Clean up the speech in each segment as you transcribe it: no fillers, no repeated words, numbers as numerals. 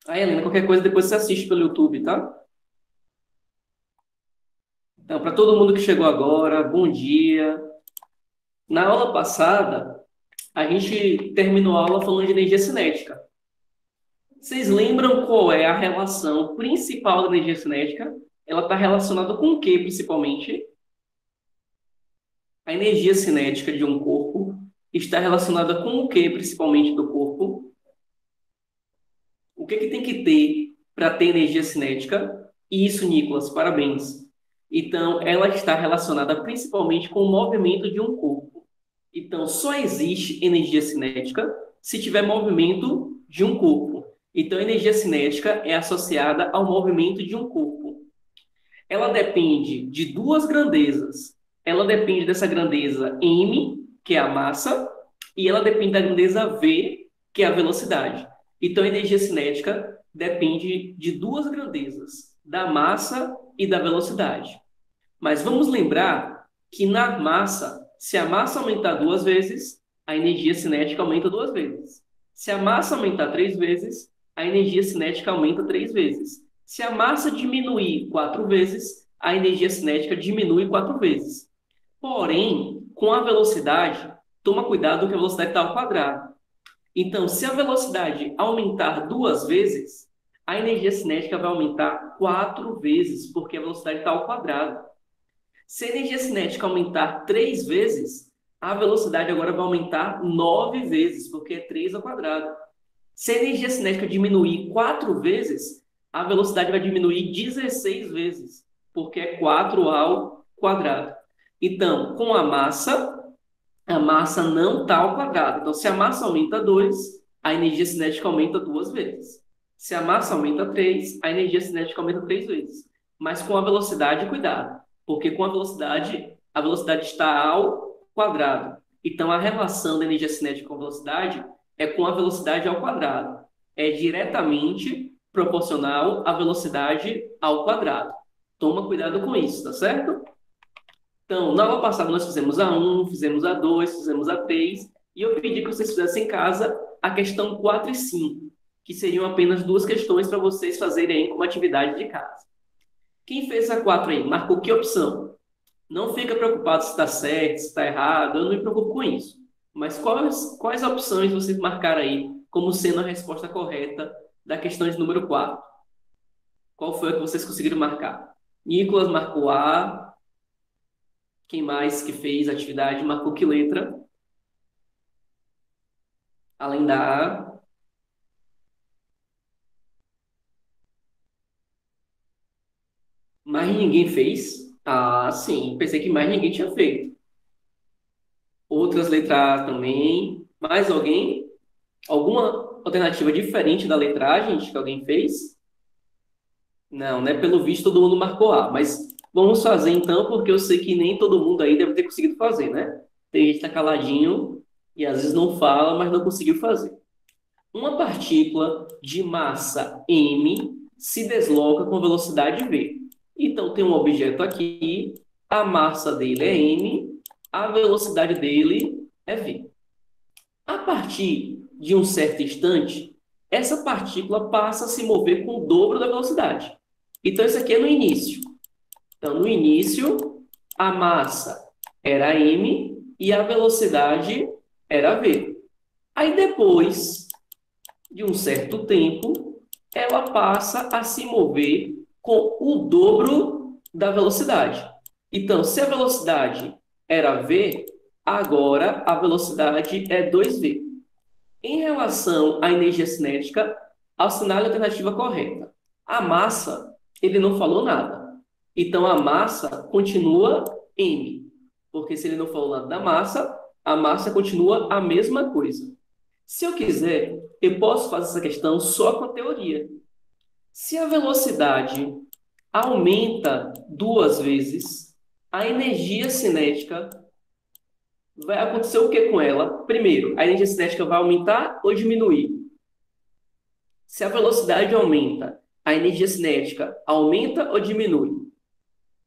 Aí, Helena, qualquer coisa depois você assiste pelo YouTube, tá? Então, para todo mundo que chegou agora, bom dia. Na aula passada, a gente terminou a aula falando de energia cinética. Vocês lembram qual é a relação principal da energia cinética? Ela está relacionada com o que, principalmente? A energia cinética de um corpo está relacionada com o que, principalmente, do corpo? O que que tem que ter para ter energia cinética? Isso, Nicolas, parabéns. Então, ela está relacionada principalmente com o movimento de um corpo. Então, só existe energia cinética se tiver movimento de um corpo. Então, a energia cinética é associada ao movimento de um corpo. Ela depende de duas grandezas. Ela depende dessa grandeza m, que é a massa, e ela depende da grandeza v, que é a velocidade. Então, a energia cinética depende de duas grandezas, da massa e da velocidade. Mas vamos lembrar que na massa, se a massa aumentar duas vezes, a energia cinética aumenta duas vezes. Se a massa aumentar três vezes, a energia cinética aumenta três vezes. Se a massa diminuir quatro vezes, a energia cinética diminui quatro vezes. Porém, com a velocidade, toma cuidado que a velocidade está ao quadrado. Então, se a velocidade aumentar duas vezes, a energia cinética vai aumentar quatro vezes, porque a velocidade está ao quadrado. Se a energia cinética aumentar três vezes, a velocidade agora vai aumentar nove vezes, porque é 3 ao quadrado. Se a energia cinética diminuir quatro vezes, a velocidade vai diminuir 16 vezes, porque é 4 ao quadrado. Então, com a massa não está ao quadrado. Então, se a massa aumenta 2, a energia cinética aumenta duas vezes. Se a massa aumenta 3, a energia cinética aumenta três vezes. Mas com a velocidade, cuidado, porque com a velocidade está ao quadrado. Então, a relação da energia cinética com a velocidade é com a velocidade ao quadrado. É diretamente proporcional à velocidade ao quadrado. Toma cuidado com isso, tá certo? Então, na aula passada nós fizemos a um, fizemos a 2, fizemos a 3, e eu pedi que vocês fizessem em casa a questão 4 e 5, que seriam apenas duas questões para vocês fazerem aí como atividade de casa. Quem fez a 4 aí? Marcou que opção? Não fica preocupado se está certo, se está errado, eu não me preocupo com isso. Mas quais opções vocês marcaram aí como sendo a resposta correta da questão de número 4? Qual foi a que vocês conseguiram marcar? Nicolas marcou A. Quem mais que fez a atividade marcou que letra? Além da A. Mais ninguém fez? Ah, sim. Pensei que mais ninguém tinha feito. Outras letras A também. Mais alguém? Alguma alternativa diferente da letra A, gente, que alguém fez? Não, né? Pelo visto, todo mundo marcou A. Mas vamos fazer então, porque eu sei que nem todo mundo aí deve ter conseguido fazer, né? Tem gente que tá caladinho e às vezes não fala, mas não conseguiu fazer. Uma partícula de massa m se desloca com velocidade v. Então, tem um objeto aqui, a massa dele é m, a velocidade dele é v. A partir de um certo instante, essa partícula passa a se mover com o dobro da velocidade. Então, isso aqui é no início. Então, no início, a massa era m e a velocidade era v. Aí, depois de um certo tempo, ela passa a se mover com o dobro da velocidade. Então, se a velocidade era v, agora a velocidade é 2v. Em relação à energia cinética, assinale a alternativa correta. A massa, ele não falou nada. Então, a massa continua m. Porque se ele não falou nada da massa, a massa continua a mesma coisa. Se eu quiser, eu posso fazer essa questão só com a teoria. Se a velocidade aumenta duas vezes, a energia cinética vai acontecer o que com ela? Primeiro, a energia cinética vai aumentar ou diminuir? Se a velocidade aumenta, a energia cinética aumenta ou diminui?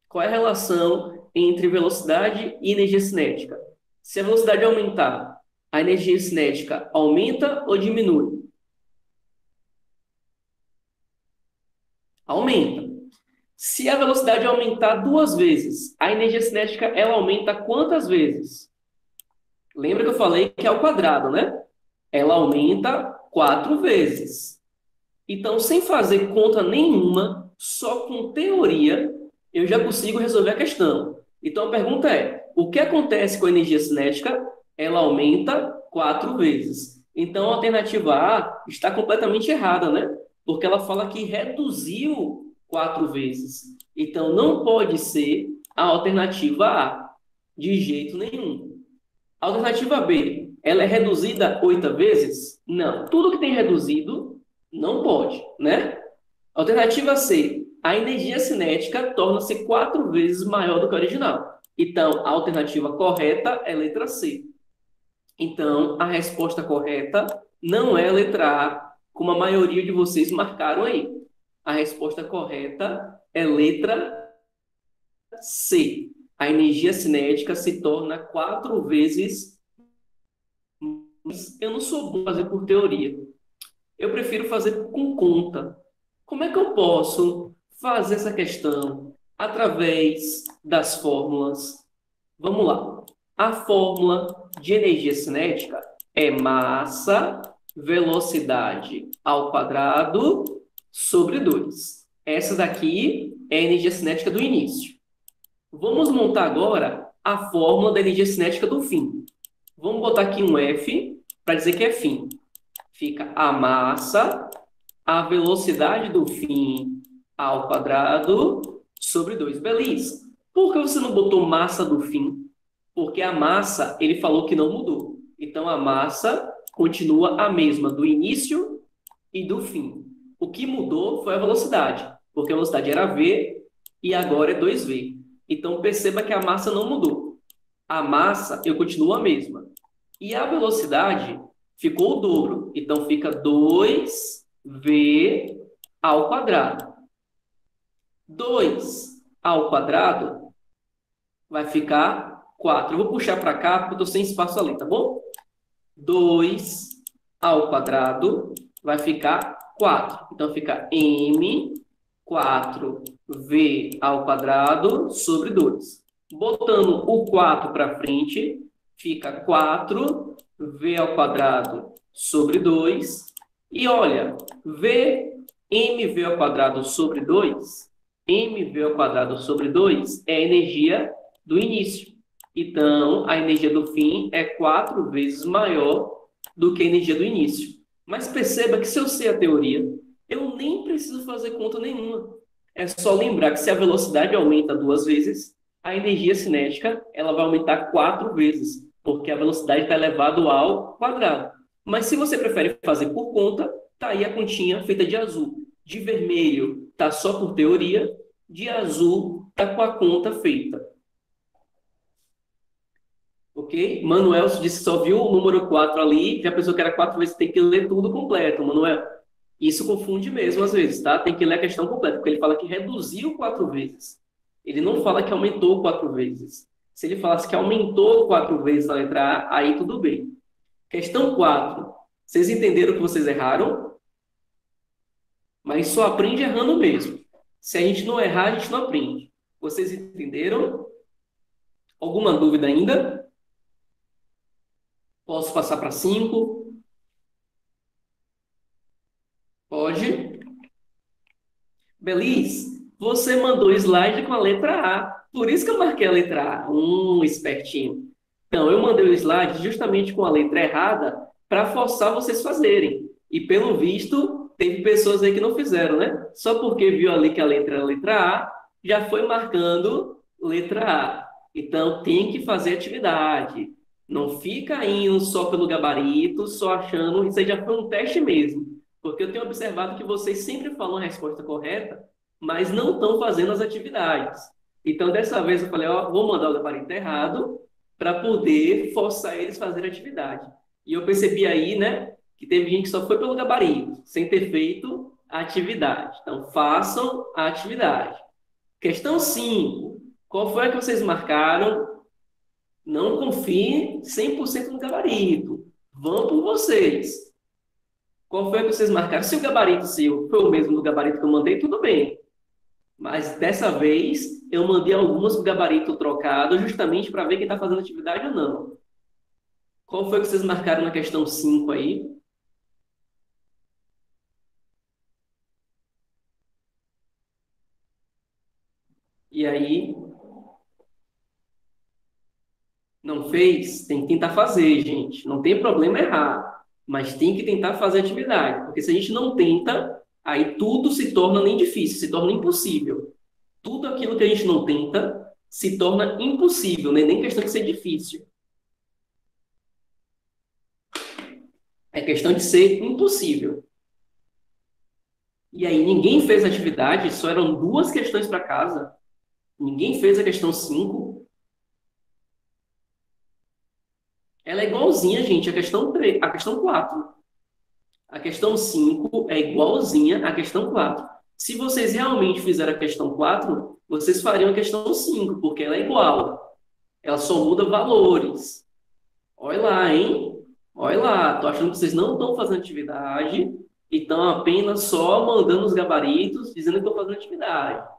Qual é a relação entre velocidade e energia cinética? Se a velocidade aumentar, a energia cinética aumenta ou diminui? Aumenta. Se a velocidade aumentar 2 vezes, a energia cinética ela aumenta quantas vezes? Lembra que eu falei que é ao quadrado, né? Ela aumenta 4 vezes. Então, sem fazer conta nenhuma, só com teoria, eu já consigo resolver a questão. Então, a pergunta é, o que acontece com a energia cinética? Ela aumenta 4 vezes. Então, a alternativa A está completamente errada, né? Porque ela fala que reduziu 4 vezes. Então, não pode ser a alternativa A, de jeito nenhum. A alternativa B, ela é reduzida 8 vezes? Não. Tudo que tem reduzido não pode, né? Alternativa C, a energia cinética torna-se 4 vezes maior do que a original. Então, a alternativa correta é letra C. Então, a resposta correta não é a letra A, como a maioria de vocês marcaram aí. A resposta correta é letra C. A energia cinética se torna 4 vezes. Eu não sou bom fazer por teoria. Eu prefiro fazer com conta. Como é que eu posso fazer essa questão? Através das fórmulas. Vamos lá. A fórmula de energia cinética é massa, velocidade ao quadrado sobre 2. Essa daqui é a energia cinética do início. Vamos montar agora a fórmula da energia cinética do fim. Vamos botar aqui um F para dizer que é fim. Fica a massa, a velocidade do fim ao quadrado sobre 2. Beleza. Por que você não botou massa do fim? Porque a massa, ele falou que não mudou. Então, a massa continua a mesma do início e do fim. O que mudou foi a velocidade, porque a velocidade era V e agora é 2V. Então, perceba que a massa não mudou. A massa, eu continuo a mesma. E a velocidade ficou o dobro. Então, fica 2V ao quadrado. 2 ao quadrado vai ficar 4. Eu vou puxar para cá porque eu estou sem espaço ali, tá bom? 2 ao quadrado vai ficar 4. Então, fica M4V ao quadrado sobre 2. Botando o 4 para frente, fica 4V ao quadrado sobre 2. E olha, mv ao quadrado sobre 2, mv ao quadrado sobre 2 é a energia do início. Então, a energia do fim é 4 vezes maior do que a energia do início. Mas perceba que se eu sei a teoria, eu nem preciso fazer conta nenhuma. É só lembrar que se a velocidade aumenta 2 vezes, a energia cinética ela vai aumentar 4 vezes, porque a velocidade está elevada ao quadrado. Mas se você prefere fazer por conta, tá aí a continha feita de azul. De vermelho tá só por teoria, de azul tá com a conta feita. Ok? Manuel disse que só viu o número 4 ali, já pensou que era 4 vezes, tem que ler tudo completo, Manuel. Isso confunde mesmo às vezes, tá? Tem que ler a questão completa, porque ele fala que reduziu 4 vezes. Ele não fala que aumentou 4 vezes. Se ele falasse que aumentou 4 vezes na letra A, aí tudo bem. Questão 4. Vocês entenderam que vocês erraram? Mas só aprende errando mesmo. Se a gente não errar, a gente não aprende. Vocês entenderam? Alguma dúvida ainda? Posso passar para 5? Pode? Beliz, você mandou slide com a letra A. Por isso que eu marquei a letra A. Espertinho. Então, eu mandei o slide justamente com a letra errada para forçar vocês fazerem. E, pelo visto, teve pessoas aí que não fizeram, né? Só porque viu ali que a letra era a letra A, já foi marcando letra A. Então, tem que fazer atividade. Não fica indo só pelo gabarito, só achando... Isso aí já foi um teste mesmo. Porque eu tenho observado que vocês sempre falam a resposta correta, mas não estão fazendo as atividades. Então, dessa vez, eu falei, ó, vou mandar o gabarito errado para poder forçar eles a fazer a atividade. E eu percebi aí, né, que teve gente que só foi pelo gabarito, sem ter feito a atividade. Então, façam a atividade. Questão 5. Qual foi a que vocês marcaram? Não confiem 100% no gabarito. Vão por vocês. Qual foi a que vocês marcaram? Se o gabarito seu foi o mesmo do gabarito que eu mandei, tudo bem. Mas dessa vez eu mandei algumas com gabarito trocado, justamente para ver quem está fazendo atividade ou não. Qual foi que vocês marcaram na questão 5 aí? E aí, não fez? Tem que tentar fazer, gente. Não tem problema errar, mas tem que tentar fazer atividade. Porque se a gente não tenta, aí tudo se torna nem difícil, se torna impossível. Tudo aquilo que a gente não tenta se torna impossível, né? Nem questão de ser difícil. É questão de ser impossível. E aí ninguém fez a atividade, só eram duas questões para casa. Ninguém fez a questão 5. Ela é igualzinha, gente, à questão 3, à questão 4. A questão 5 é igualzinha à questão 4. Se vocês realmente fizeram a questão 4, vocês fariam a questão 5, porque ela é igual. Ela só muda valores. Olha lá, hein? Olha lá, tô achando que vocês não estão fazendo atividade e estão apenas só mandando os gabaritos dizendo que estão fazendo atividade.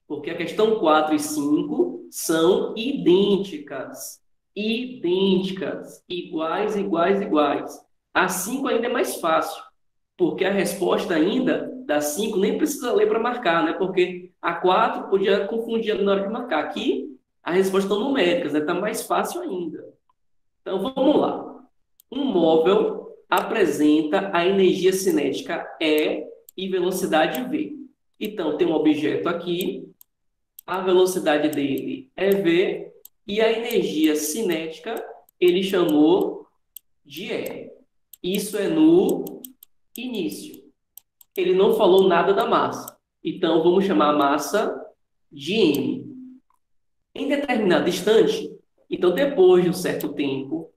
Porque a questão 4 e 5 são idênticas. Idênticas. Iguais, iguais, iguais. A 5 ainda é mais fácil, porque a resposta ainda da 5 nem precisa ler para marcar, né? Porque a 4 podia confundir na hora de marcar. Aqui, a resposta estão numéricas, né? Está mais fácil ainda. Então, vamos lá. Um móvel apresenta a energia cinética E e velocidade V. Então, tem um objeto aqui, a velocidade dele é v, e a energia cinética ele chamou de E. Isso é no início. Ele não falou nada da massa. Então, vamos chamar a massa de M. Em determinado instante, então depois de um certo tempo,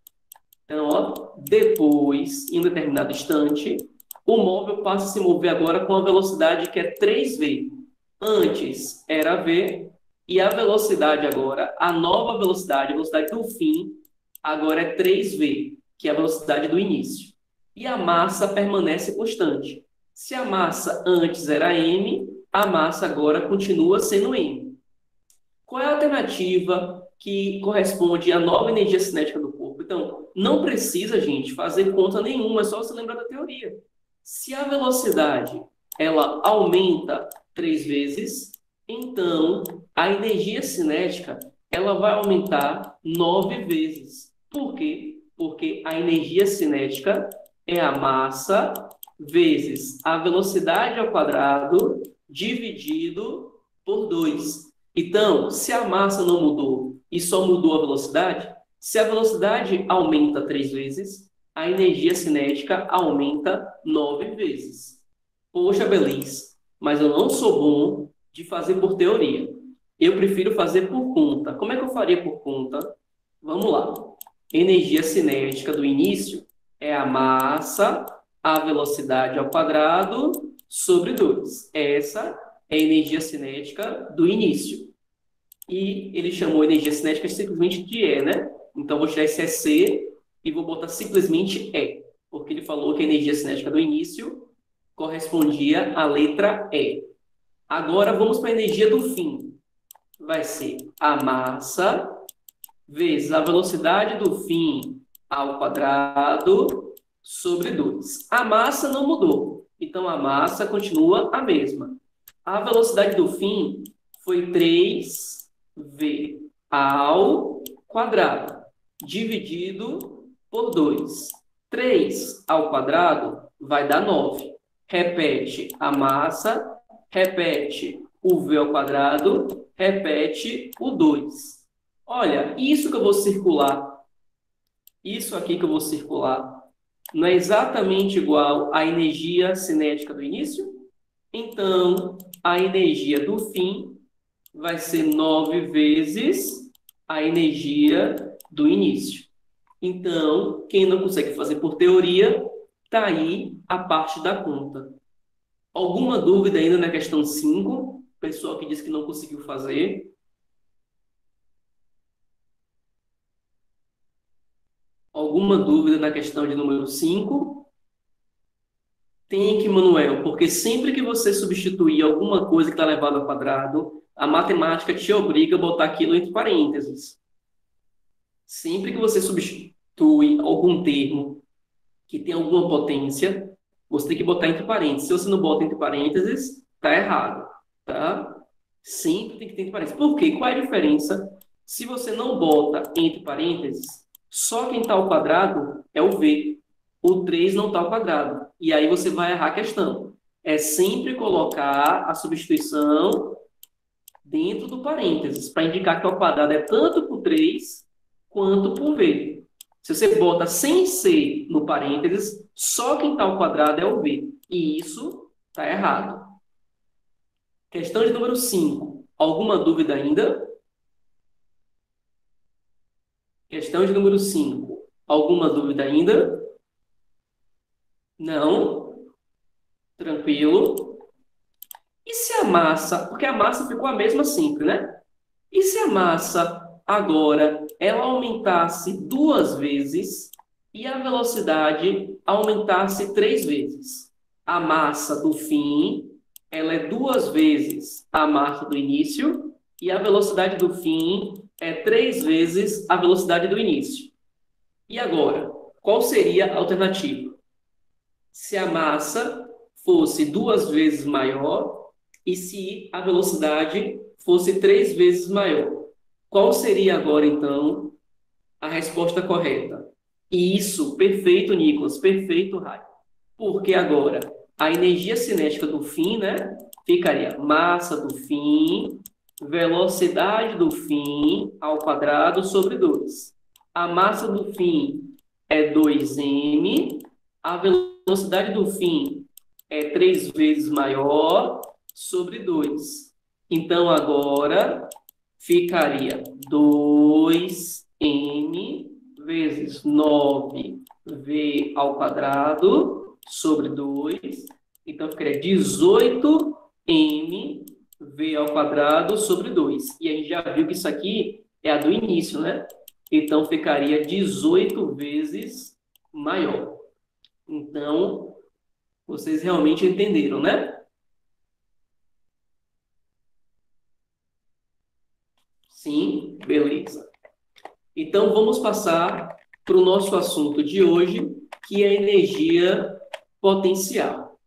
então, ó, depois, em um determinado instante, o móvel passa a se mover agora com a velocidade que é 3v. Antes era v, e a velocidade agora, a nova velocidade, a velocidade do fim, agora é 3v, que é a velocidade do início. E a massa permanece constante. Se a massa antes era m, a massa agora continua sendo m. Qual é a alternativa que corresponde à nova energia cinética do corpo? Então, não precisa, gente, fazer conta nenhuma, é só você lembrar da teoria. Se a velocidade ela aumenta 3 vezes, então a energia cinética ela vai aumentar 9 vezes. Por quê? Porque a energia cinética é a massa vezes a velocidade ao quadrado dividido por 2. Então, se a massa não mudou e só mudou a velocidade, se a velocidade aumenta 3 vezes, a energia cinética aumenta 9 vezes. Poxa, Belis, mas eu não sou bom de fazer por teoria. Eu prefiro fazer por conta. Como é que eu faria por conta? Vamos lá. Energia cinética do início é a massa, a velocidade ao quadrado, sobre 2. Essa é a energia cinética do início. E ele chamou a energia cinética simplesmente de E, né? Então, vou tirar esse EC e vou botar simplesmente E, porque ele falou que a energia cinética do início correspondia à letra E. Agora, vamos para a energia do fim. Vai ser a massa vezes a velocidade do fim ao quadrado sobre 2. A massa não mudou, então a massa continua a mesma. A velocidade do fim foi 3v ao quadrado, dividido por 2. 3 ao quadrado vai dar 9. Repete a massa, repete o v ao quadrado, repete o 2. Olha, isso que eu vou circular, isso aqui que eu vou circular, não é exatamente igual à energia cinética do início? Então, a energia do fim vai ser 9 vezes a energia do início. Então, quem não consegue fazer por teoria, está aí a parte da conta. Alguma dúvida ainda na questão 5? Pessoal que disse que não conseguiu fazer. Alguma dúvida na questão de número 5? Tem que, Manuel, porque sempre que você substituir alguma coisa que está elevado ao quadrado, a matemática te obriga a botar aquilo entre parênteses. Sempre que você substitui algum termo que tem alguma potência, você tem que botar entre parênteses. Se você não bota entre parênteses, tá errado, tá? Sempre tem que ter entre parênteses. Por quê? Qual é a diferença? Se você não bota entre parênteses, só quem está ao quadrado é o V. O 3 não está ao quadrado. E aí você vai errar a questão. É sempre colocar a substituição dentro do parênteses, para indicar que o quadrado é tanto por 3 quanto por V. Se você bota sem ser no parênteses, só quem está ao quadrado é o V. E isso está errado. Questão de número 5. Alguma dúvida ainda? Questão de número 5. Alguma dúvida ainda? Não? Tranquilo. E se a massa, porque a massa ficou a mesma sempre, né? E se a massa agora ela aumentasse 2 vezes e a velocidade aumentasse 3 vezes? A massa do fim, ela é 2 vezes a massa do início e a velocidade do fim é 3 vezes a velocidade do início. E agora, qual seria a alternativa? Se a massa fosse 2 vezes maior e se a velocidade fosse 3 vezes maior. Qual seria agora, então, a resposta correta? Isso, perfeito, Nicolas, perfeito, Rai. Porque agora a energia cinética do fim, né, ficaria massa do fim, velocidade do fim ao quadrado sobre 2. A massa do fim é 2m, a velocidade do fim é 3 vezes maior sobre 2. Então, agora ficaria 2m vezes 9v ao quadrado sobre 2. Então, ficaria 18m v ao quadrado sobre 2. E a gente já viu que isso aqui é a do início, né? Então, ficaria 18 vezes maior. Então, vocês realmente entenderam, né? Sim, beleza. Então, vamos passar para o nosso assunto de hoje, que é energia potencial.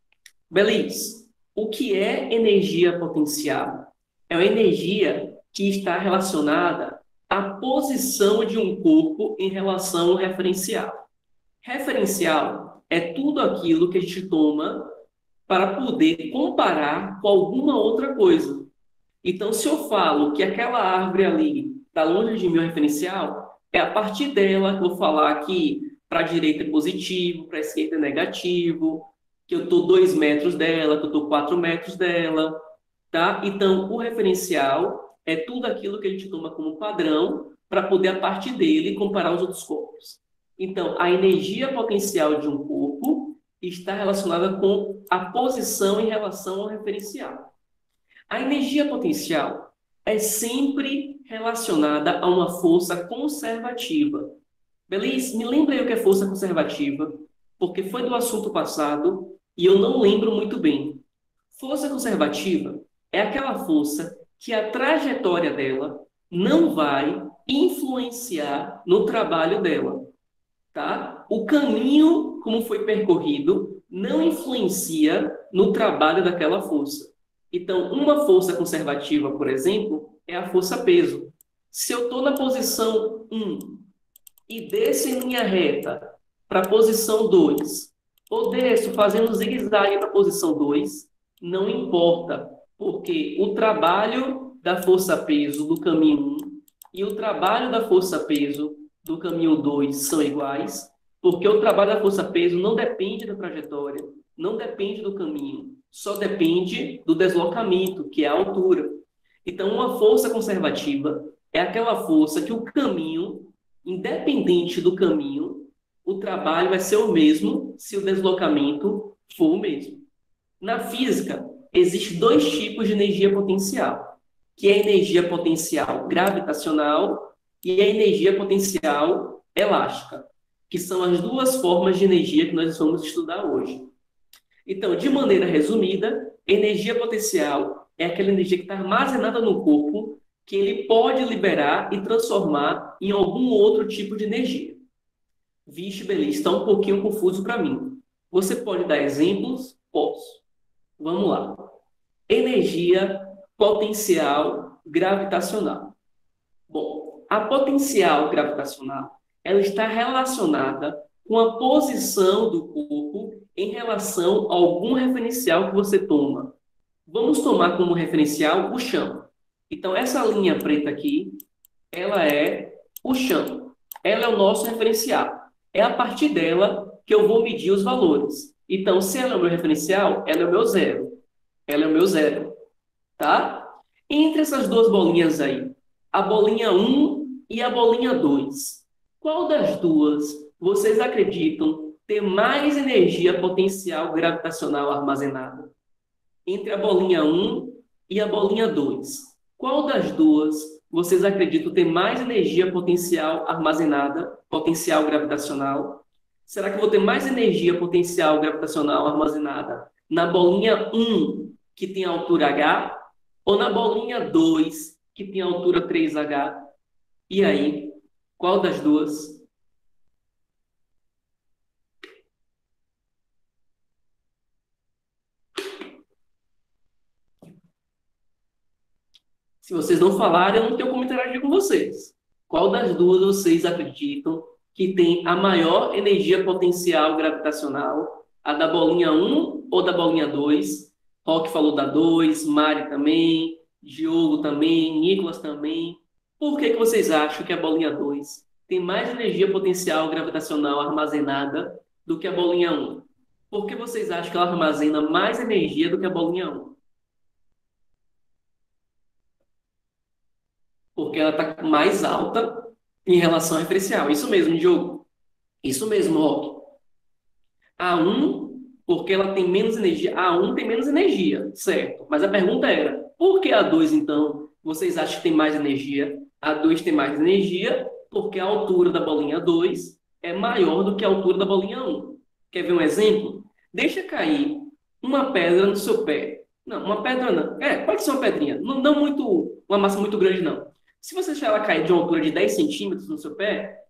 Beleza. O que é energia potencial? É uma energia que está relacionada à posição de um corpo em relação ao referencial. Referencial é tudo aquilo que a gente toma para poder comparar com alguma outra coisa. Então, se eu falo que aquela árvore ali está longe de mim, o referencial, é a partir dela que eu vou falar que para a direita é positivo, para a esquerda é negativo, que eu estou 2 metros dela, que eu estou 4 metros dela, tá? Então, o referencial é tudo aquilo que a gente toma como padrão para poder, a partir dele, comparar os outros corpos. Então, a energia potencial de um corpo está relacionada com a posição em relação ao referencial. A energia potencial é sempre relacionada a uma força conservativa. Beleza? Me lembra aí o que é força conservativa, porque foi do assunto passado e eu não lembro muito bem. Força conservativa é aquela força que a trajetória dela não vai influenciar no trabalho dela, tá? O caminho como foi percorrido não influencia no trabalho daquela força. Então, uma força conservativa, por exemplo, é a força-peso. Se eu estou na posição 1 e desço em linha reta para a posição 2, ou desço fazendo zigue-zague para a posição 2, não importa, porque o trabalho da força-peso do caminho 1 e o trabalho da força-peso do caminho 2 são iguais, porque o trabalho da força-peso não depende da trajetória, não depende do caminho, só depende do deslocamento, que é a altura. Então, uma força conservativa é aquela força que o caminho, independente do caminho, o trabalho vai ser o mesmo se o deslocamento for o mesmo. Na física, existem 2 tipos de energia potencial, que é a energia potencial gravitacional e a energia potencial elástica, que são as 2 formas de energia que nós vamos estudar hoje. Então, de maneira resumida, energia potencial é aquela energia que está armazenada no corpo que ele pode liberar e transformar em algum outro tipo de energia. Vixe, beleza, está um pouquinho confuso para mim. Você pode dar exemplos? Posso. Vamos lá. Energia potencial gravitacional. Bom, a potencial gravitacional, ela está relacionada com a posição do corpo em relação a algum referencial que você toma. Vamos tomar como referencial o chão. Então, essa linha preta aqui, ela é o chão. Ela é o nosso referencial. É a partir dela que eu vou medir os valores. Então, se ela é o meu referencial, ela é o meu zero. Ela é o meu zero. Tá? Entre essas duas bolinhas aí, a bolinha 1 e a bolinha 2, qual das duas vocês acreditam ter mais energia potencial gravitacional armazenada? Entre a bolinha 1 e a bolinha 2, qual das duas vocês acreditam ter mais energia potencial armazenada, potencial gravitacional? Será que eu vou ter mais energia potencial gravitacional armazenada na bolinha 1, que tem a altura h, ou na bolinha 2, que tem a altura 3h? E aí, qual das duas? Se vocês não falarem, eu não tenho como interagir com vocês. Qual das duas vocês acreditam que tem a maior energia potencial gravitacional? A da bolinha 1 ou da bolinha 2? Rock falou da 2, Mari também, Diogo também, Nicolas também. Por que vocês acham que a bolinha 2 tem mais energia potencial gravitacional armazenada do que a bolinha 1? Por que vocês acham que ela armazena mais energia do que a bolinha 1? Porque ela está mais alta em relação ao referencial. Isso mesmo, Diogo. Isso mesmo, Rock. A 1, porque ela tem menos energia. A 1 tem menos energia, certo. Mas a pergunta era, por que a 2, então, vocês acham que tem mais energia? A 2 tem mais energia porque a altura da bolinha 2 é maior do que a altura da bolinha 1. Quer ver um exemplo? Deixa cair uma pedra no seu pé. Não, uma pedra não. Pode ser uma pedrinha. Não muito, uma massa muito grande, não. Se você deixar ela cair de uma altura de 10 centímetros no seu pé,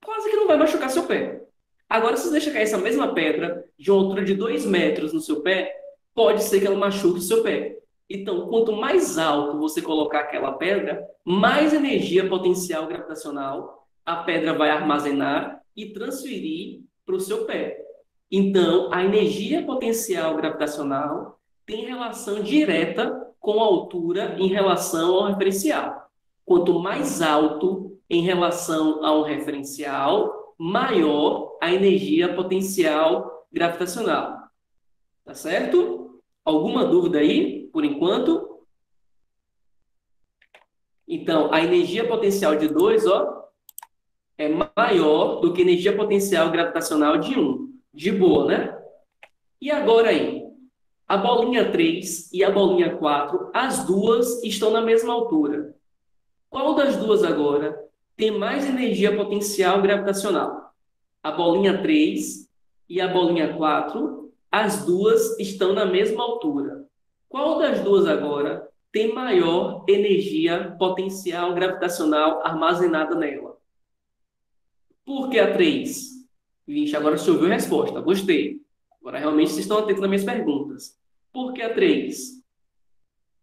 quase que não vai machucar seu pé. Agora, se você deixar cair essa mesma pedra de uma altura de 2 metros no seu pé, pode ser que ela machuque o seu pé. Então, quanto mais alto você colocar aquela pedra, mais energia potencial gravitacional a pedra vai armazenar e transferir para o seu pé. Então, a energia potencial gravitacional tem relação direta com a altura em relação ao referencial. Quanto mais alto em relação ao referencial, maior a energia potencial gravitacional. Tá certo? Alguma dúvida aí, por enquanto? Então, a energia potencial de 2, é maior do que a energia potencial gravitacional de 1. De boa, né? E agora aí? A bolinha 3 e a bolinha 4, as duas estão na mesma altura. Qual das duas agora tem mais energia potencial gravitacional? A bolinha 3 e a bolinha 4, as duas estão na mesma altura. Qual das duas agora tem maior energia potencial gravitacional armazenada nela? Por que a 3? Vixe, agora você ouviu a resposta. Gostei. Agora realmente vocês estão atentos nas minhas perguntas. Por que a 3?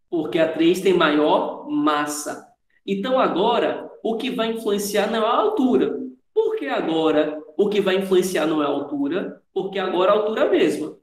Porque a 3 tem maior massa. Então agora, o que vai influenciar não é a altura. Por que agora o que vai influenciar não é a altura? Porque agora a altura é a mesma.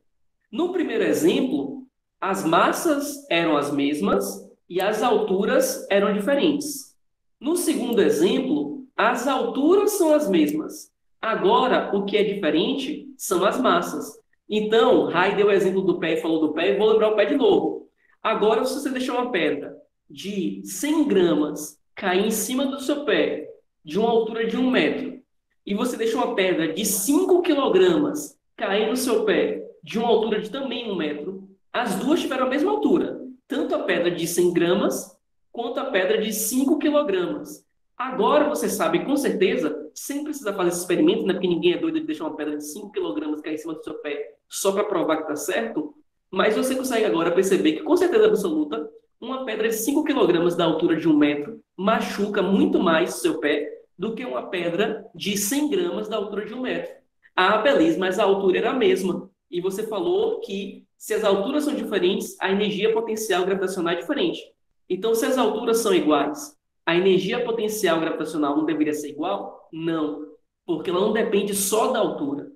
No primeiro exemplo, as massas eram as mesmas e as alturas eram diferentes. No segundo exemplo, as alturas são as mesmas. Agora, o que é diferente são as massas. Então, Rai deu o exemplo do pé e falou do pé, e vou lembrar o pé de novo. Agora, se você deixar uma pedra de 100 gramas cair em cima do seu pé, de uma altura de 1 metro, e você deixa uma pedra de 5 quilogramas cair no seu pé, de uma altura de também 1 metro, as duas tiveram a mesma altura. Tanto a pedra de 100 gramas, quanto a pedra de 5 quilogramas. Agora você sabe com certeza sem precisar fazer esse experimento, né? Porque ninguém é doido de deixar uma pedra de 5 quilogramas cair em cima do seu pé só para provar que está certo. Mas você consegue agora perceber que, com certeza absoluta, uma pedra de 5 quilogramas da altura de 1 metro machuca muito mais o seu pé do que uma pedra de 100 gramas da altura de 1 metro. Ah, beleza, mas a altura era a mesma. E você falou que se as alturas são diferentes, a energia potencial gravitacional é diferente. Então, se as alturas são iguais, a energia potencial gravitacional não deveria ser igual? Não, porque ela não depende só da altura.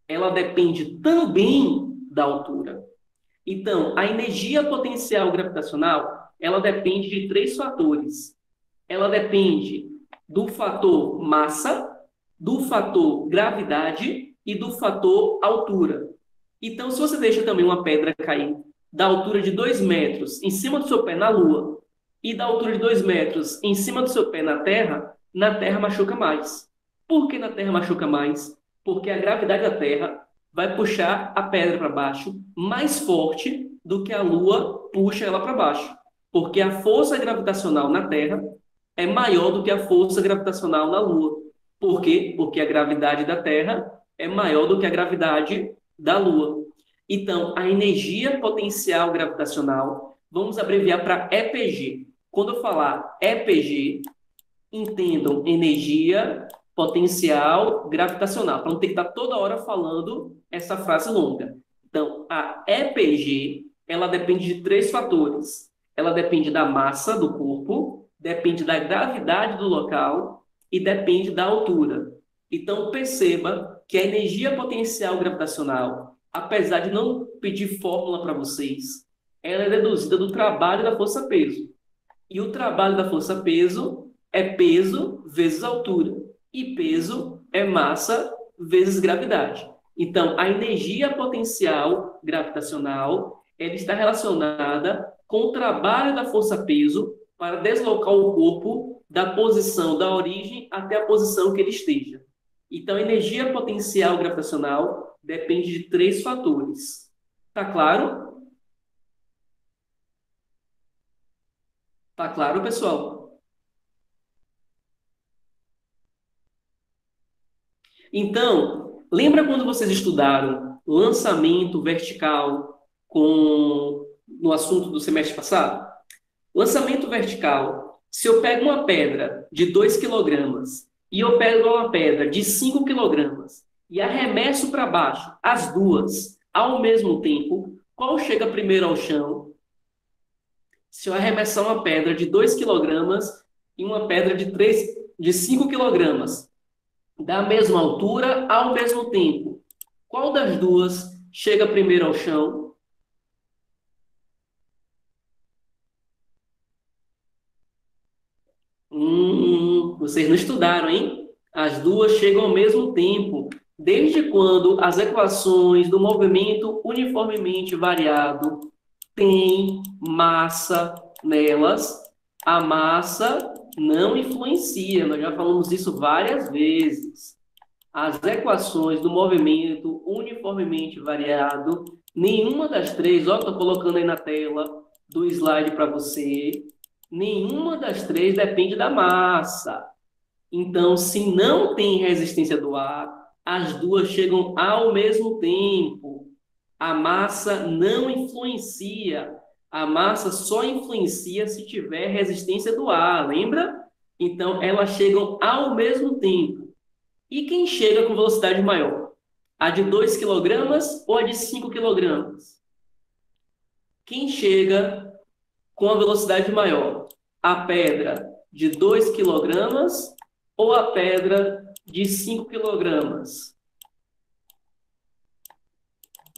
Ela depende também da altura. Então, a energia potencial gravitacional, ela depende de 3 fatores. Ela depende do fator massa, do fator gravidade e do fator altura. Então, se você deixa também uma pedra cair da altura de 2 metros em cima do seu pé na Lua e da altura de 2 metros em cima do seu pé na Terra machuca mais. Por que na Terra machuca mais? Porque a gravidade da Terra vai puxar a pedra para baixo mais forte do que a Lua puxa ela para baixo. Porque a força gravitacional na Terra é maior do que a força gravitacional na Lua. Por quê? Porque a gravidade da Terra é maior do que a gravidade da Lua. Então, a energia potencial gravitacional, vamos abreviar para EPG. Quando eu falar EPG, entendam energia potencial gravitacional, para não ter que estar toda hora falando essa frase longa. Então, a EPG, ela depende de 3 fatores. Ela depende da massa do corpo, depende da gravidade do local e depende da altura. Então, perceba que a energia potencial gravitacional, apesar de não pedir fórmula para vocês, ela é deduzida do trabalho da força-peso. E o trabalho da força-peso é peso vezes altura. E peso é massa vezes gravidade. Então, a energia potencial gravitacional ela está relacionada com o trabalho da força-peso para deslocar o corpo da posição da origem até a posição que ele esteja. Então, a energia potencial gravitacional depende de 3 fatores. Tá claro? Tá claro, pessoal? Então, lembra quando vocês estudaram lançamento vertical no assunto do semestre passado? Lançamento vertical. Se eu pego uma pedra de 2 quilogramas e eu pego uma pedra de 5 quilogramas e arremesso para baixo as duas ao mesmo tempo, qual chega primeiro ao chão? Se eu arremessar uma pedra de 2 quilogramas e uma pedra de 5 quilogramas, da mesma altura, ao mesmo tempo, qual das duas chega primeiro ao chão? Vocês não estudaram, hein? As duas chegam ao mesmo tempo. Desde quando as equações do movimento uniformemente variado têm massa nelas, a massa não influencia. Nós já falamos isso várias vezes. As equações do movimento uniformemente variado, nenhuma das três, ó, estou colocando aí na tela do slide para você, nenhuma das três depende da massa. Então, se não tem resistência do ar, as duas chegam ao mesmo tempo. A massa não influencia. A massa só influencia se tiver resistência do ar, lembra? Então, elas chegam ao mesmo tempo. E quem chega com velocidade maior? A de 2 quilogramas ou a de 5 quilogramas? Quem chega com a velocidade maior? A pedra de 2 quilogramas ou a pedra de 5 quilogramas?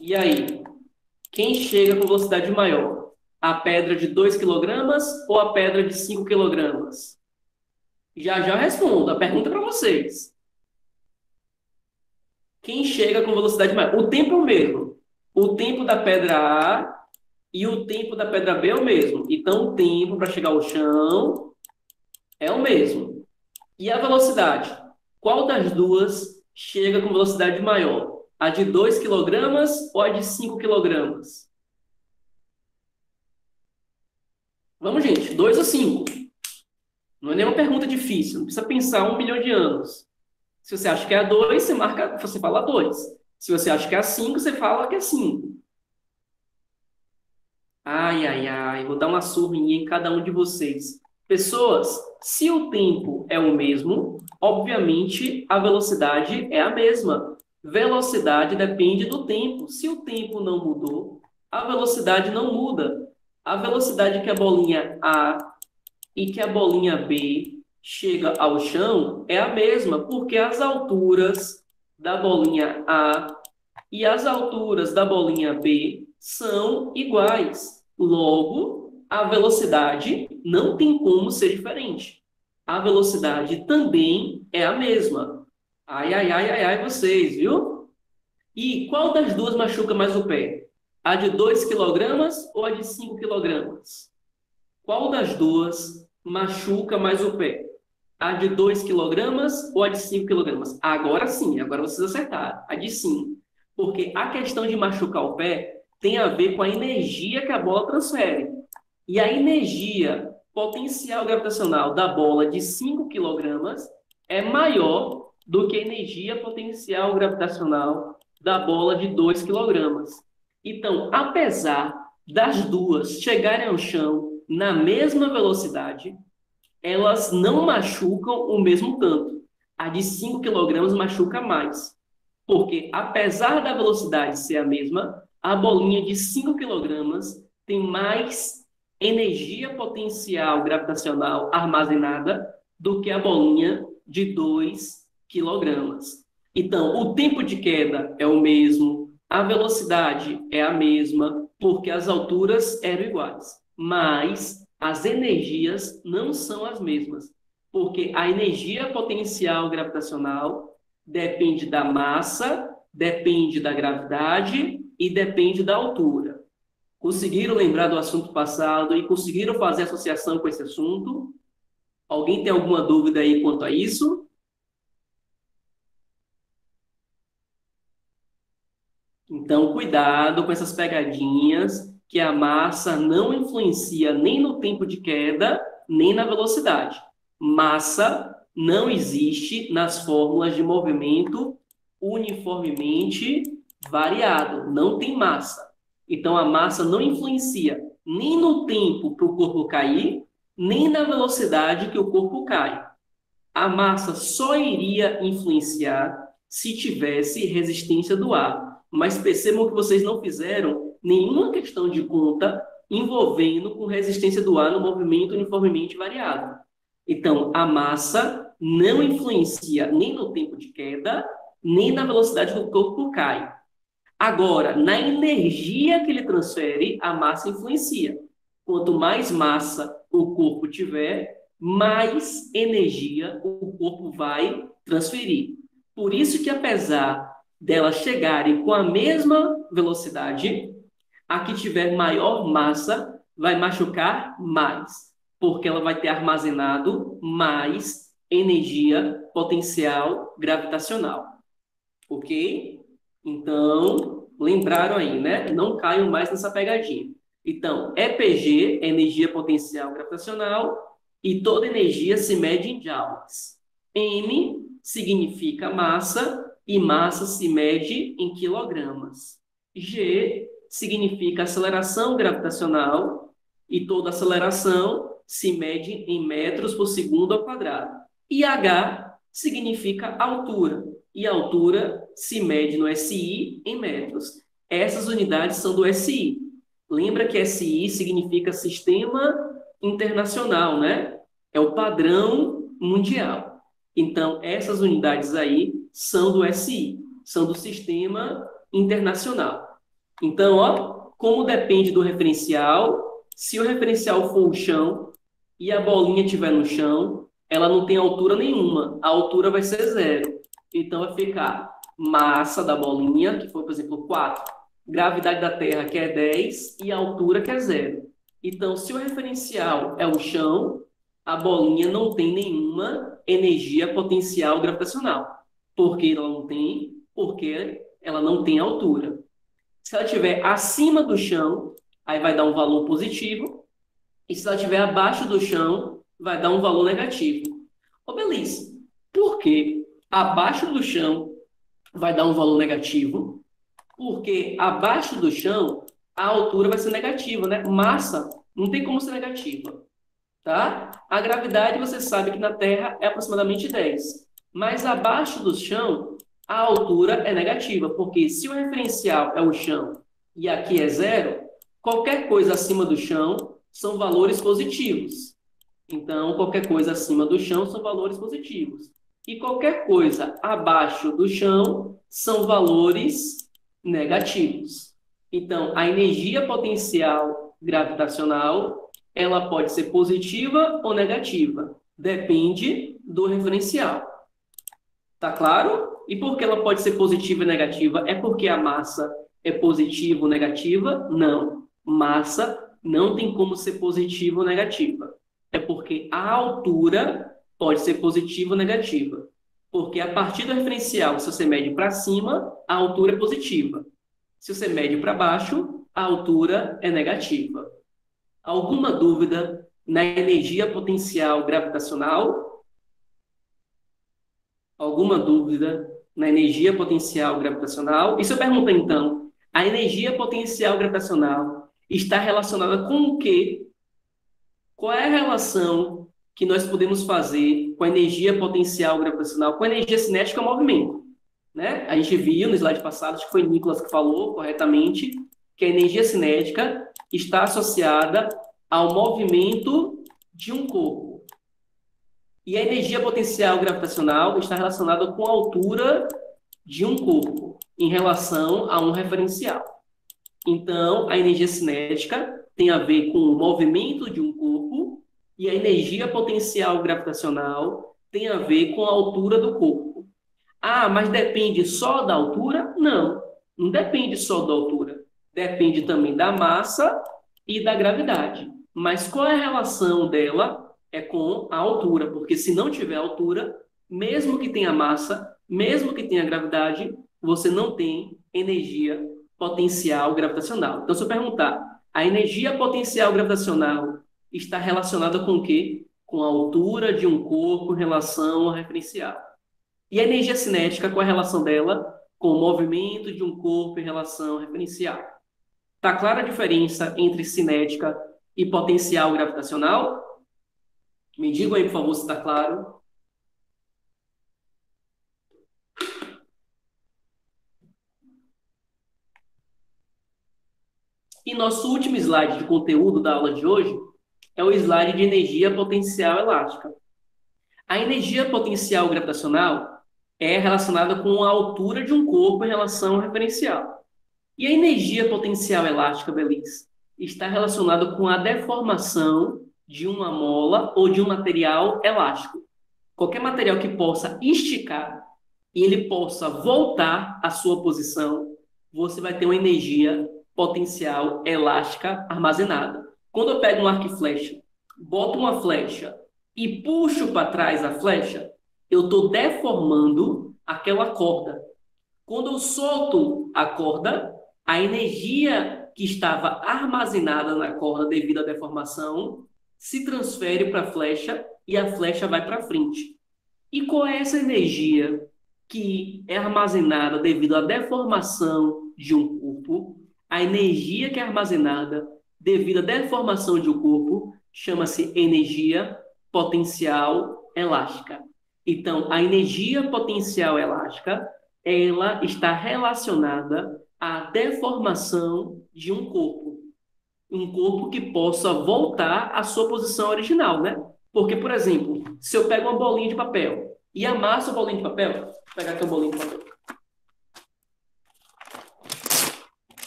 E aí? Quem chega com velocidade maior? A pedra de 2 quilogramas ou a pedra de 5 quilogramas? Já respondo. A pergunta é para vocês. Quem chega com velocidade maior? O tempo é o mesmo. O tempo da pedra A e o tempo da pedra B é o mesmo. Então, o tempo para chegar ao chão é o mesmo. E a velocidade? Qual das duas chega com velocidade maior? A de 2 quilogramas ou a de 5 quilogramas? Vamos, gente. 2 ou 5? Não é nenhuma pergunta difícil. Não precisa pensar 1 milhão de anos. Se você acha que é a 2, você fala a 2. Se você acha que é a 5, você fala que é 5. Ai, ai, ai, vou dar uma surrinha em cada um de vocês. Pessoas, se o tempo é o mesmo, obviamente a velocidade é a mesma. Velocidade depende do tempo. Se o tempo não mudou, a velocidade não muda. A velocidade que a bolinha A e que a bolinha B chega ao chão é a mesma, porque as alturas da bolinha A e as alturas da bolinha B são iguais. Logo, a velocidade não tem como ser diferente. A velocidade também é a mesma. Ai, ai, ai, ai, ai, vocês, viu? E qual das duas machuca mais o pé? A de 2 quilogramas ou a de 5 quilogramas? Qual das duas machuca mais o pé? A de 2 quilogramas ou a de 5 quilogramas? Agora sim, agora vocês acertaram. A de 5. Porque a questão de machucar o pé tem a ver com a energia que a bola transfere. E a energia potencial gravitacional da bola de 5 quilogramas é maior do que a energia potencial gravitacional da bola de 2 quilogramas. Então, apesar das duas chegarem ao chão na mesma velocidade, elas não machucam o mesmo tanto. A de 5 quilogramas machuca mais. Porque, apesar da velocidade ser a mesma, a bolinha de 5 quilogramas tem mais energia potencial gravitacional armazenada do que a bolinha de 2 quilogramas. Então, o tempo de queda é o mesmo, a velocidade é a mesma, porque as alturas eram iguais. Mas as energias não são as mesmas, porque a energia potencial gravitacional depende da massa, depende da gravidade e depende da altura. Conseguiram lembrar do assunto passado e conseguiram fazer associação com esse assunto? Alguém tem alguma dúvida aí quanto a isso? Então, cuidado com essas pegadinhas, que a massa não influencia nem no tempo de queda, nem na velocidade. Massa não existe nas fórmulas de movimento uniformemente variado, não tem massa. Então, a massa não influencia nem no tempo para o corpo cair, nem na velocidade que o corpo cai. A massa só iria influenciar se tivesse resistência do ar. Mas percebam que vocês não fizeram nenhuma questão de conta envolvendo com resistência do ar no movimento uniformemente variado. Então, a massa não influencia nem no tempo de queda, nem na velocidade que o corpo cai. Agora, na energia que ele transfere, a massa influencia. Quanto mais massa o corpo tiver, mais energia o corpo vai transferir. Por isso que, apesar delas chegarem com a mesma velocidade, a que tiver maior massa vai machucar mais, porque ela vai ter armazenado mais energia potencial gravitacional. Ok? Então, lembraram aí, né? Não caiam mais nessa pegadinha. Então, EPG, energia potencial gravitacional, e toda energia se mede em joules. M significa massa, e massa se mede em quilogramas. G significa aceleração gravitacional, e toda aceleração se mede em metros por segundo ao quadrado. E H significa altura, e a altura se mede no SI em metros. Essas unidades são do SI. Lembra que SI significa Sistema Internacional, né? É o padrão mundial. Então, essas unidades aí são do SI, são do Sistema Internacional. Então, ó, como depende do referencial, se o referencial for o chão e a bolinha estiver no chão, ela não tem altura nenhuma. A altura vai ser 0. Então, vai ficar massa da bolinha, que foi, por exemplo, 4. Gravidade da Terra, que é 10. E a altura, que é 0. Então, se o referencial é o chão, a bolinha não tem nenhuma energia potencial gravitacional. Por que ela não tem? Porque ela não tem altura. Se ela estiver acima do chão, aí vai dar um valor positivo. E se ela estiver abaixo do chão, vai dar um valor negativo. Ô, Belice, por quê? Abaixo do chão vai dar um valor negativo, porque abaixo do chão a altura vai ser negativa, né? Massa não tem como ser negativa, tá? A gravidade, você sabe que na Terra é aproximadamente 10, mas abaixo do chão a altura é negativa, porque se o referencial é o chão e aqui é zero, qualquer coisa acima do chão são valores positivos. Então, qualquer coisa acima do chão são valores positivos. E qualquer coisa abaixo do chão são valores negativos. Então, a energia potencial gravitacional, ela pode ser positiva ou negativa. Depende do referencial. Tá claro? E por que ela pode ser positiva e negativa? É porque a massa é positiva ou negativa? Não. Massa não tem como ser positiva ou negativa. É porque a altura pode ser positiva ou negativa. Porque a partir do referencial, se você mede para cima, a altura é positiva. Se você mede para baixo, a altura é negativa. Alguma dúvida na energia potencial gravitacional? Alguma dúvida na energia potencial gravitacional? E se eu perguntar, então, a energia potencial gravitacional está relacionada com o quê? Qual é a relação que nós podemos fazer com a energia potencial gravitacional, com a energia cinética ao movimento? Né? A gente viu no slide passado, acho que foi Nicolas que falou corretamente, que a energia cinética está associada ao movimento de um corpo. E a energia potencial gravitacional está relacionada com a altura de um corpo em relação a um referencial. Então, a energia cinética tem a ver com o movimento de um corpo e a energia potencial gravitacional tem a ver com a altura do corpo. Ah, mas depende só da altura? Não, não depende só da altura. Depende também da massa e da gravidade. Mas qual é a relação dela? É com a altura, porque se não tiver altura, mesmo que tenha massa, mesmo que tenha gravidade, você não tem energia potencial gravitacional. Então, se eu perguntar, a energia potencial gravitacional está relacionada com o quê? Com a altura de um corpo em relação ao referencial. E a energia cinética, qual é a relação dela? Com o movimento de um corpo em relação ao referencial. Está clara a diferença entre cinética e potencial gravitacional? Me digam aí, por favor, se está claro. E nosso último slide de conteúdo da aula de hoje é o slide de energia potencial elástica. A energia potencial gravitacional é relacionada com a altura de um corpo em relação ao referencial. E a energia potencial elástica, Belis, está relacionada com a deformação de uma mola ou de um material elástico. Qualquer material que possa esticar e ele possa voltar à sua posição, você vai ter uma energia potencial elástica armazenada. Quando eu pego um arco e flecha, boto uma flecha e puxo para trás a flecha, eu estou deformando aquela corda. Quando eu solto a corda, a energia que estava armazenada na corda devido à deformação se transfere para a flecha e a flecha vai para frente. E qual é essa energia que é armazenada devido à deformação de um corpo? A energia que é armazenada devido à deformação de um corpo chama-se energia potencial elástica. Então, a energia potencial elástica, ela está relacionada à deformação de um corpo que possa voltar à sua posição original, né? Porque, por exemplo, se eu pego uma bolinha de papel e amasso a bolinha de papel, vou pegar aqui uma bolinha de papel.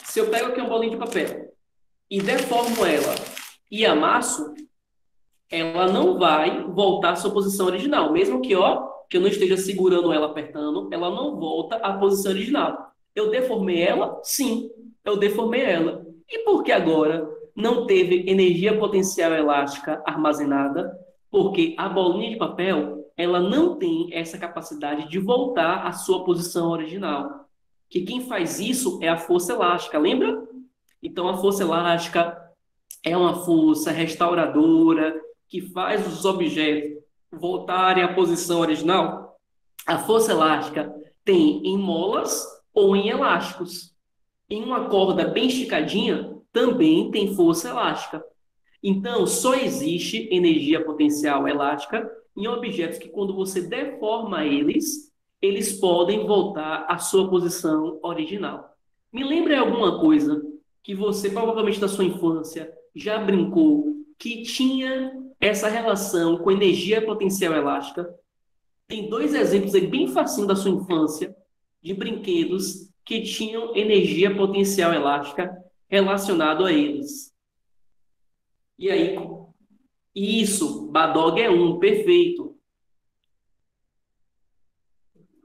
Se eu pego aqui uma bolinha de papel e deformo ela e amasso, ela não vai voltar à sua posição original. Mesmo que, que eu não esteja segurando ela, apertando, ela não volta à posição original. Eu deformei ela? Sim, eu deformei ela. E por que agora não teve energia potencial elástica armazenada? Porque a bolinha de papel, ela não tem essa capacidade de voltar à sua posição original. Que quem faz isso é a força elástica, lembra? Então, a força elástica é uma força restauradora que faz os objetos voltarem à posição original. A força elástica tem em molas ou em elásticos. Em uma corda bem esticadinha, também tem força elástica. Então, só existe energia potencial elástica em objetos que, quando você deforma eles, eles podem voltar à sua posição original. Me lembra alguma coisa que você, provavelmente na sua infância, já brincou que tinha essa relação com energia potencial elástica? Tem dois exemplos aí bem facinho da sua infância de brinquedos que tinham energia potencial elástica relacionado a eles. E aí, isso, Badog é um, perfeito.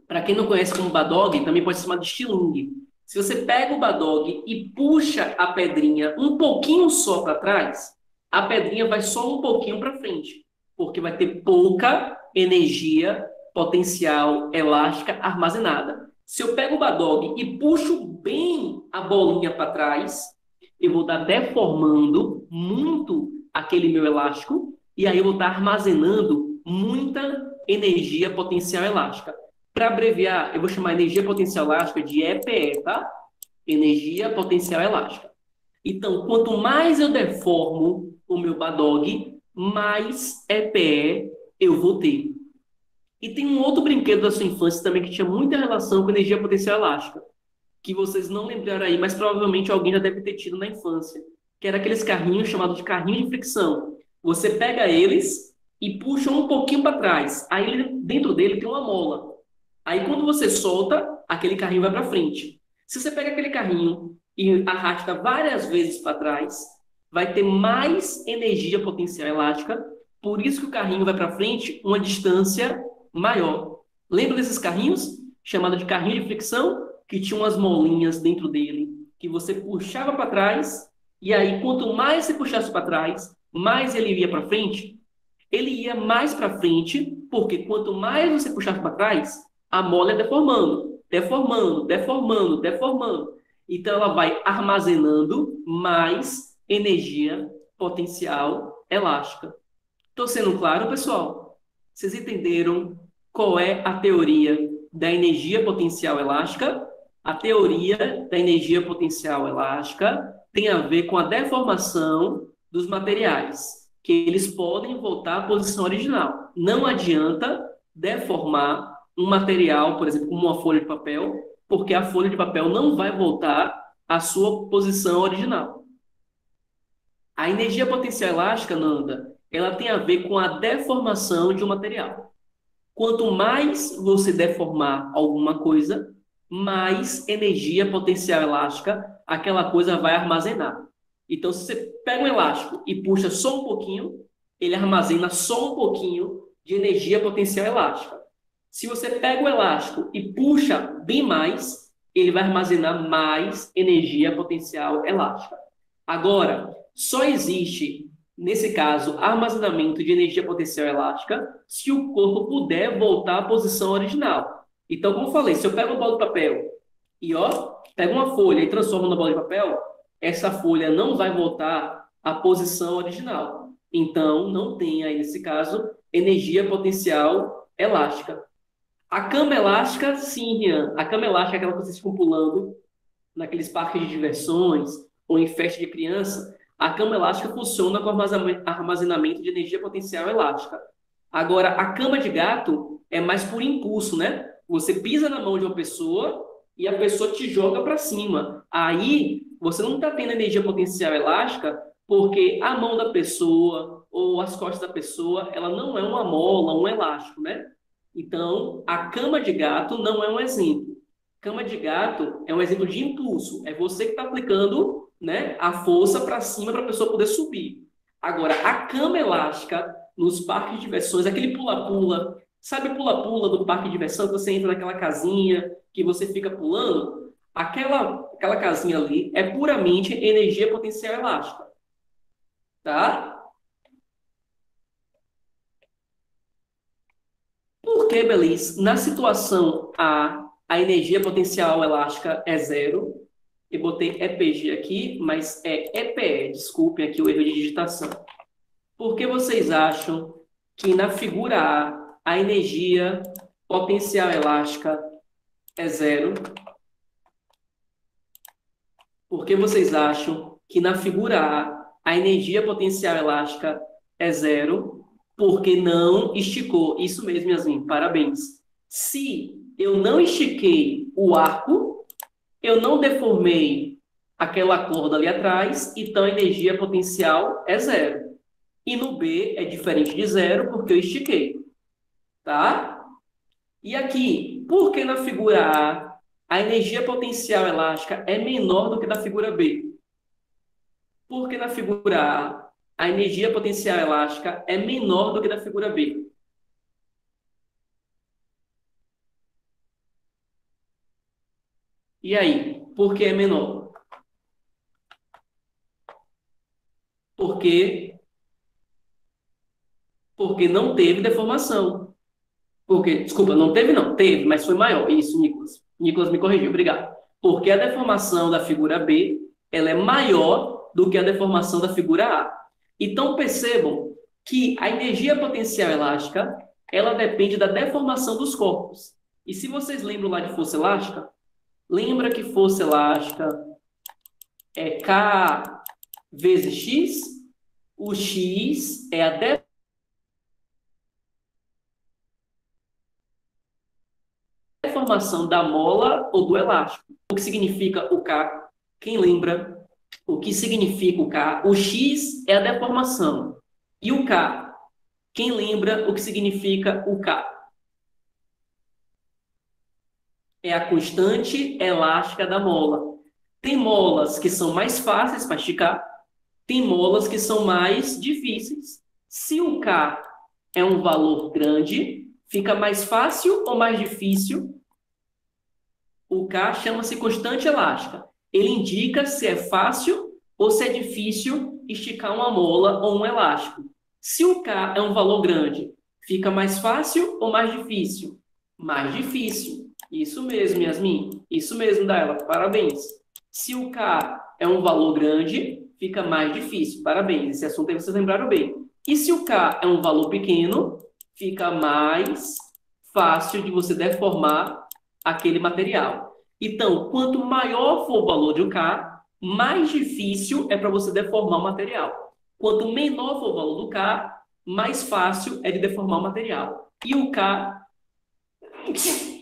Para quem não conhece como Badog, também pode ser chamado de estilingue. Se você pega o Badog e puxa a pedrinha um pouquinho só para trás, a pedrinha vai só um pouquinho para frente, porque vai ter pouca energia potencial elástica armazenada. Se eu pego o Badog e puxo bem a bolinha para trás, eu vou estar deformando muito aquele meu elástico e aí eu vou estar armazenando muita energia potencial elástica. Para abreviar, eu vou chamar energia potencial elástica de EPE, tá? Energia potencial elástica. Então, quanto mais eu deformo o meu Badog, mais EPE eu vou ter. E tem um outro brinquedo da sua infância também que tinha muita relação com energia potencial elástica, que vocês não lembraram aí, mas provavelmente alguém já deve ter tido na infância, que era aqueles carrinhos chamados de carrinho de fricção. Você pega eles e puxa um pouquinho para trás. Aí dentro dele tem uma mola. Aí quando você solta, aquele carrinho vai para frente. Se você pega aquele carrinho e arrasta várias vezes para trás, vai ter mais energia potencial elástica, por isso que o carrinho vai para frente uma distância maior. Lembra desses carrinhos? Chamado de carrinho de fricção? Que tinha umas molinhas dentro dele, que você puxava para trás, e aí quanto mais você puxasse para trás, mais ele ia para frente. Ele ia mais para frente, porque quanto mais você puxasse para trás, a mola é deformando, deformando, deformando, deformando. Então, ela vai armazenando mais energia potencial elástica. Estou sendo claro, pessoal? Vocês entenderam qual é a teoria da energia potencial elástica? A teoria da energia potencial elástica tem a ver com a deformação dos materiais, que eles podem voltar à posição original. Não adianta deformar um material, por exemplo, como uma folha de papel, porque a folha de papel não vai voltar à sua posição original. A energia potencial elástica, Nanda, ela tem a ver com a deformação de um material. Quanto mais você deformar alguma coisa, mais energia potencial elástica aquela coisa vai armazenar. Então, se você pega um elástico e puxa só um pouquinho, ele armazena só um pouquinho de energia potencial elástica. Se você pega o elástico e puxa bem mais, ele vai armazenar mais energia potencial elástica. Agora, só existe, nesse caso, armazenamento de energia potencial elástica se o corpo puder voltar à posição original. Então, como eu falei, se eu pego uma bola de papel e pego uma folha e transformo na bola de papel, essa folha não vai voltar à posição original. Então, não tem aí, nesse caso, energia potencial elástica. A cama elástica, sim, Rian. A cama elástica é aquela que vocês ficam pulando naqueles parques de diversões ou em festa de criança. A cama elástica funciona com armazenamento de energia potencial elástica. Agora, a cama de gato é mais por impulso, né? Você pisa na mão de uma pessoa e a pessoa te joga para cima. Aí, você não está tendo energia potencial elástica porque a mão da pessoa ou as costas da pessoa, ela não é uma mola, um elástico, né? Então, a cama de gato não é um exemplo. Cama de gato é um exemplo de impulso. É você que está aplicando, né, a força para cima para a pessoa poder subir. Agora, a cama elástica nos parques de diversões, aquele pula-pula, sabe pula-pula do parque de diversão, que você entra naquela casinha, que você fica pulando? Aquela casinha ali é puramente energia potencial elástica. Tá? Porque, Belis, na situação a energia potencial elástica é zero. Eu botei EPG aqui, mas é EPE. Desculpem aqui o erro de digitação. Por que vocês acham que na figura A, a energia potencial elástica é zero? Por que vocês acham que na figura a energia potencial elástica é zero? Porque não esticou. Isso mesmo, Yasmin, parabéns. Se eu não estiquei o arco, eu não deformei aquela corda ali atrás, então a energia potencial é zero. E no B é diferente de zero porque eu estiquei, tá? E aqui, por que na figura a energia potencial elástica é menor do que na figura B? Porque na figura a energia potencial elástica é menor do que na figura B. E aí, por que é menor? Porque, porque não teve deformação. Porque, desculpa, não teve não, teve, mas foi maior. Isso, Nicolas. Nicolas me corrigiu, obrigado. Porque a deformação da figura B, ela é maior do que a deformação da figura A. Então, percebam que a energia potencial elástica, ela depende da deformação dos corpos. E se vocês lembram lá de força elástica, lembra que força elástica é K vezes X? O X é a deformação da mola ou do elástico. O que significa o K? Quem lembra o que significa o K? O X é a deformação. E o K? Quem lembra o que significa o K? É a constante elástica da mola. Tem molas que são mais fáceis para esticar, tem molas que são mais difíceis. Se o K é um valor grande, fica mais fácil ou mais difícil? O K chama-se constante elástica. Ele indica se é fácil ou se é difícil esticar uma mola ou um elástico. Se o K é um valor grande, fica mais fácil ou mais difícil? Mais difícil. Isso mesmo, Yasmin. Isso mesmo, Daila. Parabéns. Se o K é um valor grande, fica mais difícil. Parabéns. Esse assunto aí vocês lembraram bem. E se o K é um valor pequeno, fica mais fácil de você deformar aquele material. Então, quanto maior for o valor de K, mais difícil é para você deformar o material. Quanto menor for o valor do K, mais fácil é de deformar o material. E o K...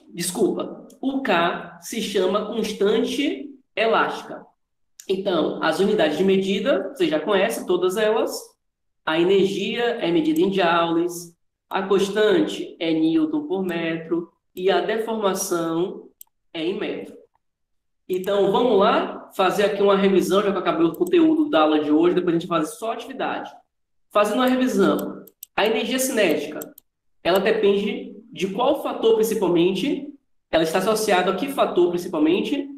Desculpa. O K se chama constante elástica. Então, as unidades de medida, você já conhece todas elas. A energia é medida em joules, a constante é Newton por metro e a deformação é em metro. Então, vamos lá fazer aqui uma revisão, já que eu acabei o conteúdo da aula de hoje, depois a gente faz só atividade. Fazendo uma revisão, a energia cinética, ela depende de qual fator principalmente? Ela está associada a que fator principalmente?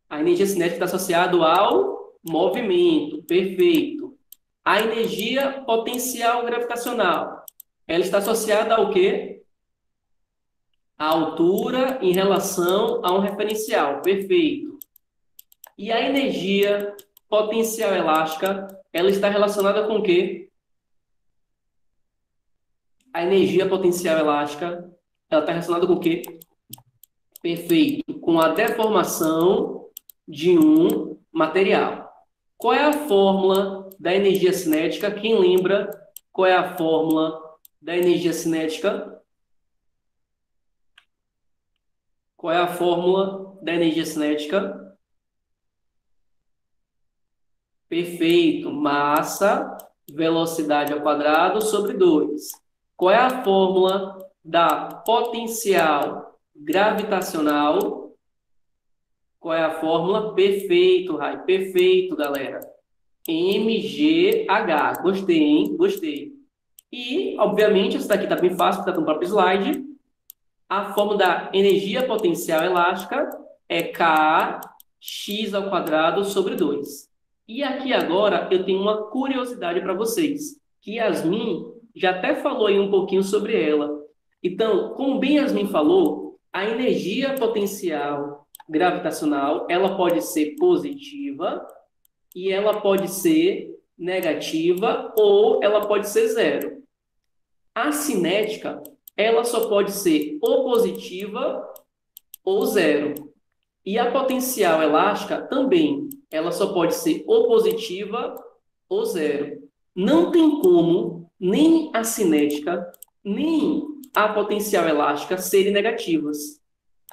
A energia cinética está associada ao movimento, perfeito. A energia potencial gravitacional, ela está associada ao quê? A altura em relação a um referencial, perfeito. E a energia potencial elástica, ela está relacionada com o quê? A energia potencial elástica, ela está relacionada com o quê? Perfeito, com a deformação de um material. Qual é a fórmula da energia cinética? Quem lembra qual é a fórmula da energia cinética? Qual é a fórmula da energia cinética? Perfeito. Massa, velocidade ao quadrado sobre 2. Qual é a fórmula da potencial gravitacional? Qual é a fórmula? Perfeito, Rai. Perfeito, galera. mgh. Gostei, hein? Gostei. E, obviamente, isso daqui está bem fácil, porque está no próprio slide. A fórmula da energia potencial elástica é kx ao quadrado sobre 2. E aqui agora eu tenho uma curiosidade para vocês, que Yasmin já até falou aí um pouquinho sobre ela. Então, como bem Yasmin falou, a energia potencial gravitacional, ela pode ser positiva e ela pode ser negativa ou ela pode ser zero. A cinética, ela só pode ser ou positiva ou zero. E a potencial elástica também, ela só pode ser ou positiva ou zero. Não tem como nem a cinética, nem a potencial elástica serem negativas.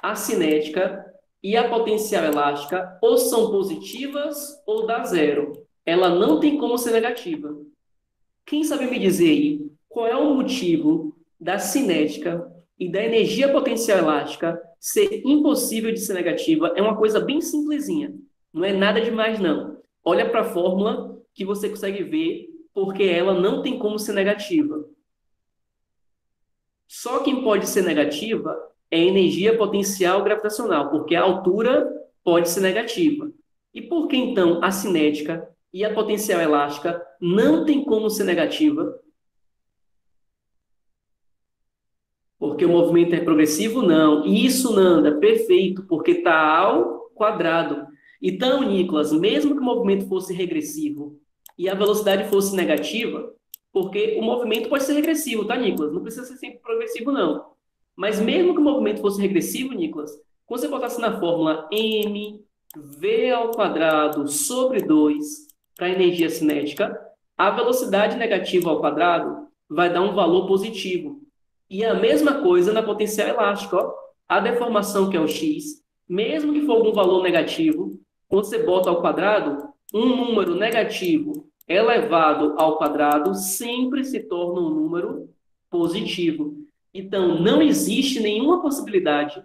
A cinética e a potencial elástica ou são positivas ou dá zero. Ela não tem como ser negativa. Quem sabe me dizer aí qual é o motivo da cinética e da energia potencial elástica ser impossível de ser negativa? É uma coisa bem simplesinha. Não é nada demais, não. Olha para a fórmula que você consegue ver porque ela não tem como ser negativa. Só quem pode ser negativa é a energia potencial gravitacional, porque a altura pode ser negativa. E por que então a cinética e a potencial elástica não tem como ser negativa? Porque o movimento é progressivo? Não. Isso, Nanda, perfeito, porque está ao quadrado. Então, Nicolas, mesmo que o movimento fosse regressivo e a velocidade fosse negativa, porque o movimento pode ser regressivo, tá, Nicolas? Não precisa ser sempre progressivo, não. Mas mesmo que o movimento fosse regressivo, Nicolas, quando você botasse na fórmula mv ao quadrado sobre 2 para a energia cinética, a velocidade negativa ao quadrado vai dar um valor positivo. E a mesma coisa na potencial elástica, ó. A deformação, que é o x, mesmo que for algum valor negativo, quando você bota ao quadrado, um número negativo elevado ao quadrado sempre se torna um número positivo. Então, não existe nenhuma possibilidade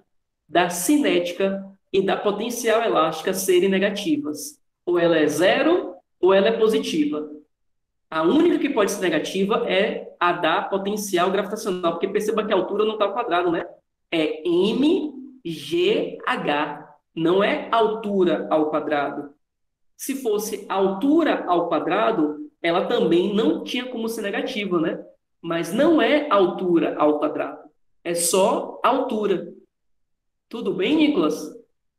da cinética e da potencial elástica serem negativas. Ou ela é zero, ou ela é positiva. A única que pode ser negativa é a da potencial gravitacional, porque perceba que a altura não está ao quadrado, né? É mgh, não é altura ao quadrado. Se fosse altura ao quadrado, ela também não tinha como ser negativa, né? Mas não é altura ao quadrado, é só altura. Tudo bem, Nicolas?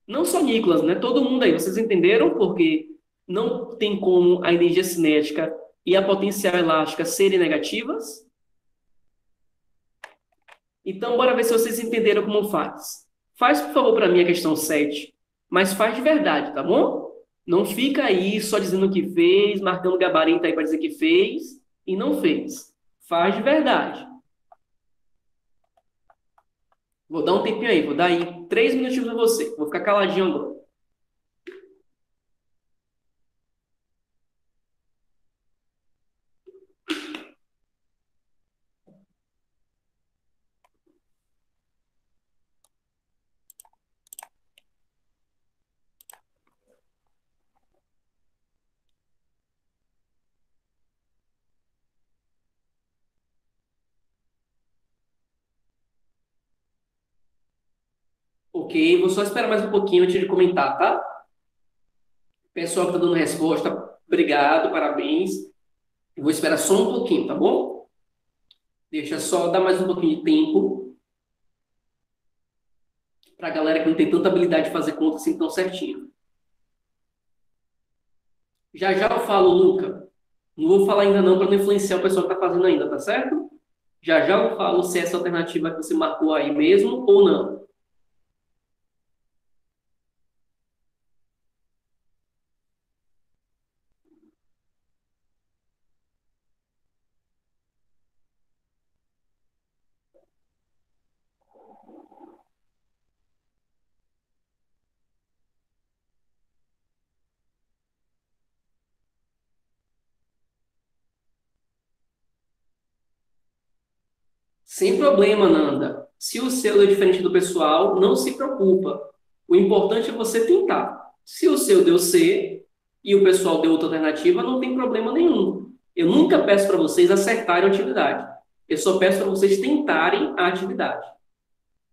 Não só Nicolas, né? Todo mundo aí, vocês entenderam? Porque não tem como a energia cinética e a potencial elástica serem negativas? Então, bora ver se vocês entenderam como faz. Faz, por favor, para mim a questão 7, mas faz de verdade, tá bom? Não fica aí só dizendo que fez, marcando gabarito aí para dizer que fez e não fez. Faz de verdade. Vou dar um tempinho aí, vou dar aí 3 minutinhos para você. Vou ficar caladinho agora. Ok, vou só esperar mais um pouquinho antes de comentar, tá? Pessoal que está dando resposta, obrigado, parabéns. Eu vou esperar só um pouquinho, tá bom? Deixa só dar mais um pouquinho de tempo para a galera que não tem tanta habilidade de fazer conta assim tão certinho. Já já eu falo, Luca. Não vou falar ainda não para não influenciar o pessoal que está fazendo ainda, tá certo? Já já eu falo se essa alternativa que você marcou aí mesmo ou não. Sem problema, Nanda. Se o seu é diferente do pessoal, não se preocupa. O importante é você tentar. Se o seu deu C e o pessoal deu outra alternativa, não tem problema nenhum. Eu nunca peço para vocês acertarem a atividade. Eu só peço para vocês tentarem a atividade.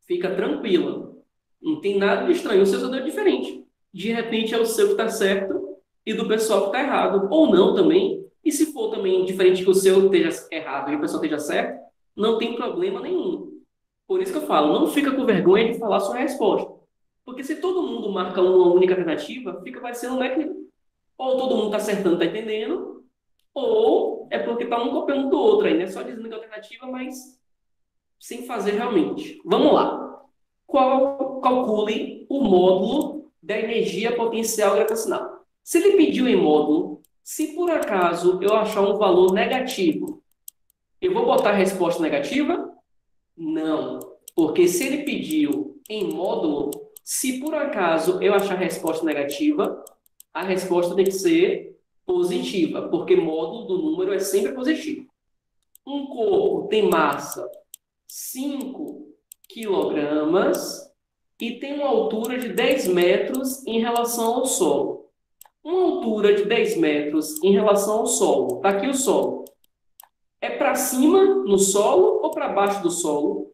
Fica tranquila. Não tem nada de estranho. O seu só deu diferente. De repente é o seu que está certo e do pessoal que está errado. Ou não também. E se for também diferente que o seu esteja errado e o pessoal esteja certo, não tem problema nenhum. Por isso que eu falo, não fica com vergonha de falar sua resposta. Porque se todo mundo marca uma única alternativa, fica parecendo, né, que ou todo mundo está acertando, está entendendo, ou é porque está um copiando do outro aí, né? Só dizendo que é alternativa, mas sem fazer realmente. Vamos lá. Calcule o módulo da energia potencial gravitacional. Se ele pediu em módulo, se por acaso eu achar um valor negativo, eu vou botar a resposta negativa? Não, porque se ele pediu em módulo, se por acaso eu achar a resposta negativa, a resposta tem que ser positiva, porque módulo do número é sempre positivo. Um corpo tem massa 5 quilogramas e tem uma altura de 10 metros em relação ao solo. Uma altura de 10 metros em relação ao solo. Está aqui o solo. É para cima no solo ou para baixo do solo?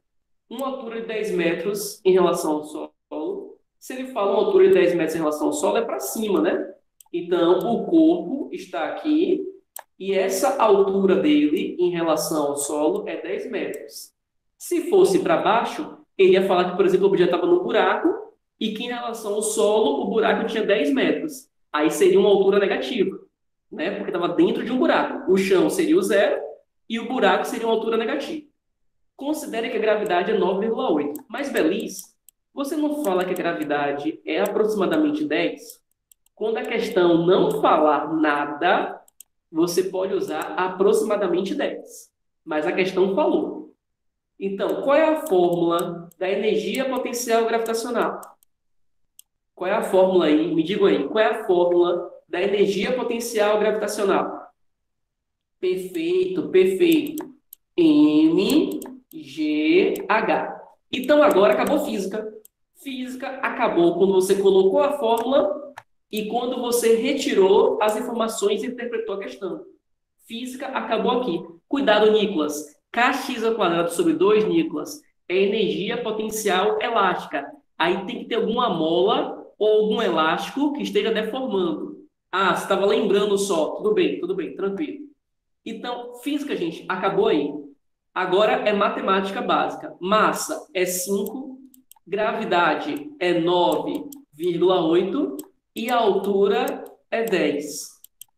Uma altura de 10 metros em relação ao solo. Se ele fala uma altura de 10 metros em relação ao solo, é para cima, né? Então, o corpo está aqui e essa altura dele em relação ao solo é 10 metros. Se fosse para baixo, ele ia falar que, por exemplo, o objeto estava no buraco e que em relação ao solo, o buraco tinha 10 metros. Aí seria uma altura negativa, né? Porque estava dentro de um buraco. O chão seria o zero e o buraco seria uma altura negativa. Considere que a gravidade é 9,8. Mas, Beliz, você não fala que a gravidade é aproximadamente 10? Quando a questão não falar nada, você pode usar aproximadamente 10. Mas a questão falou. Então, qual é a fórmula da energia potencial gravitacional? Qual é a fórmula aí? Me digam aí. Qual é a fórmula da energia potencial gravitacional? Perfeito, perfeito. MGH. Então, agora acabou física. Física acabou quando você colocou a fórmula e quando você retirou as informações e interpretou a questão. Física acabou aqui. Cuidado, Nicolas. Kx² sobre 2, Nicolas, é energia potencial elástica. Aí tem que ter alguma mola ou algum elástico que esteja deformando. Ah, você estava lembrando só. Tudo bem, tranquilo. Então, física, gente, acabou aí. Agora é matemática básica. Massa é 5, gravidade é 9,8 e a altura é 10.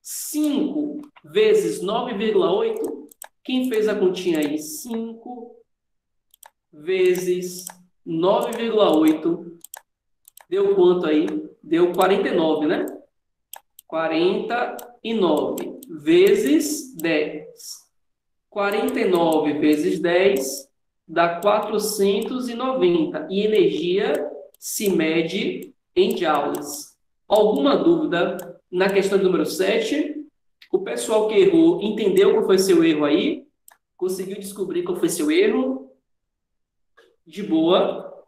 5 vezes 9,8, quem fez a continha aí? 5 vezes 9,8 deu quanto aí? Deu 49, né? 49 vezes 10. 49 vezes 10 dá 490. E energia se mede em joules. Alguma dúvida na questão número 7? O pessoal que errou entendeu qual foi seu erro aí? Conseguiu descobrir qual foi seu erro? De boa.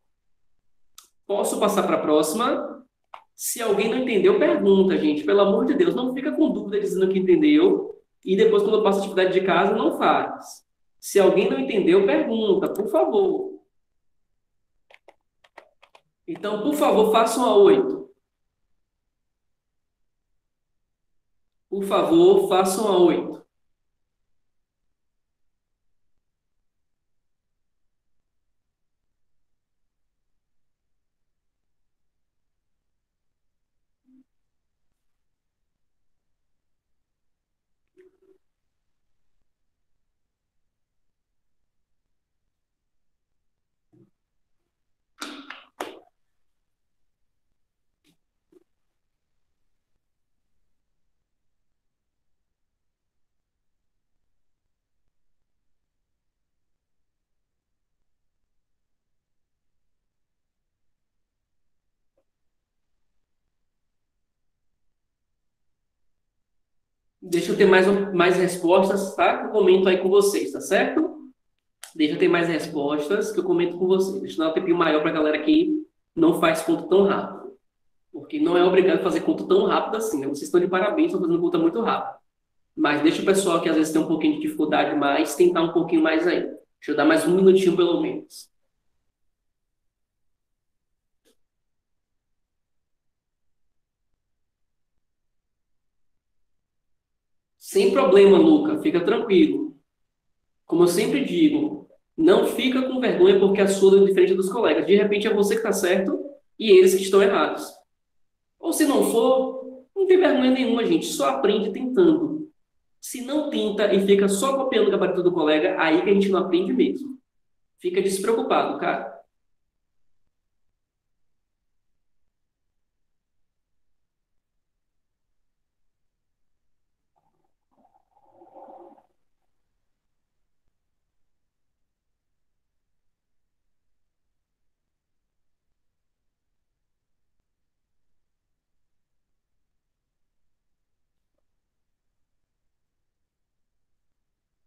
Posso passar para a próxima? Se alguém não entendeu, pergunta, gente. Pelo amor de Deus, não fica com dúvida dizendo que entendeu. E depois, quando eu passo a atividade de casa, não faz. Se alguém não entendeu, pergunta, por favor. Então, por favor, façam a 8. Por favor, façam a 8. Deixa eu ter mais respostas, tá? Que eu comento aí com vocês, tá certo? Deixa eu ter mais respostas que eu comento com vocês. Deixa eu dar um tempinho maior para a galera que não faz conta tão rápido. Porque não é obrigado a fazer conta tão rápido assim, né? Vocês estão de parabéns, estão fazendo conta muito rápido. Mas deixa o pessoal que às vezes tem um pouquinho de dificuldade mais, tentar um pouquinho mais aí. Deixa eu dar mais um minutinho pelo menos. Sem problema, Luca, fica tranquilo. Como eu sempre digo, não fica com vergonha porque a sua é diferente dos colegas. De repente é você que está certo e eles que estão errados. Ou se não for, não tem vergonha nenhuma, gente. Só aprende tentando. Se não tenta e fica só copiando o gabarito do colega, aí que a gente não aprende mesmo. Fica despreocupado, cara.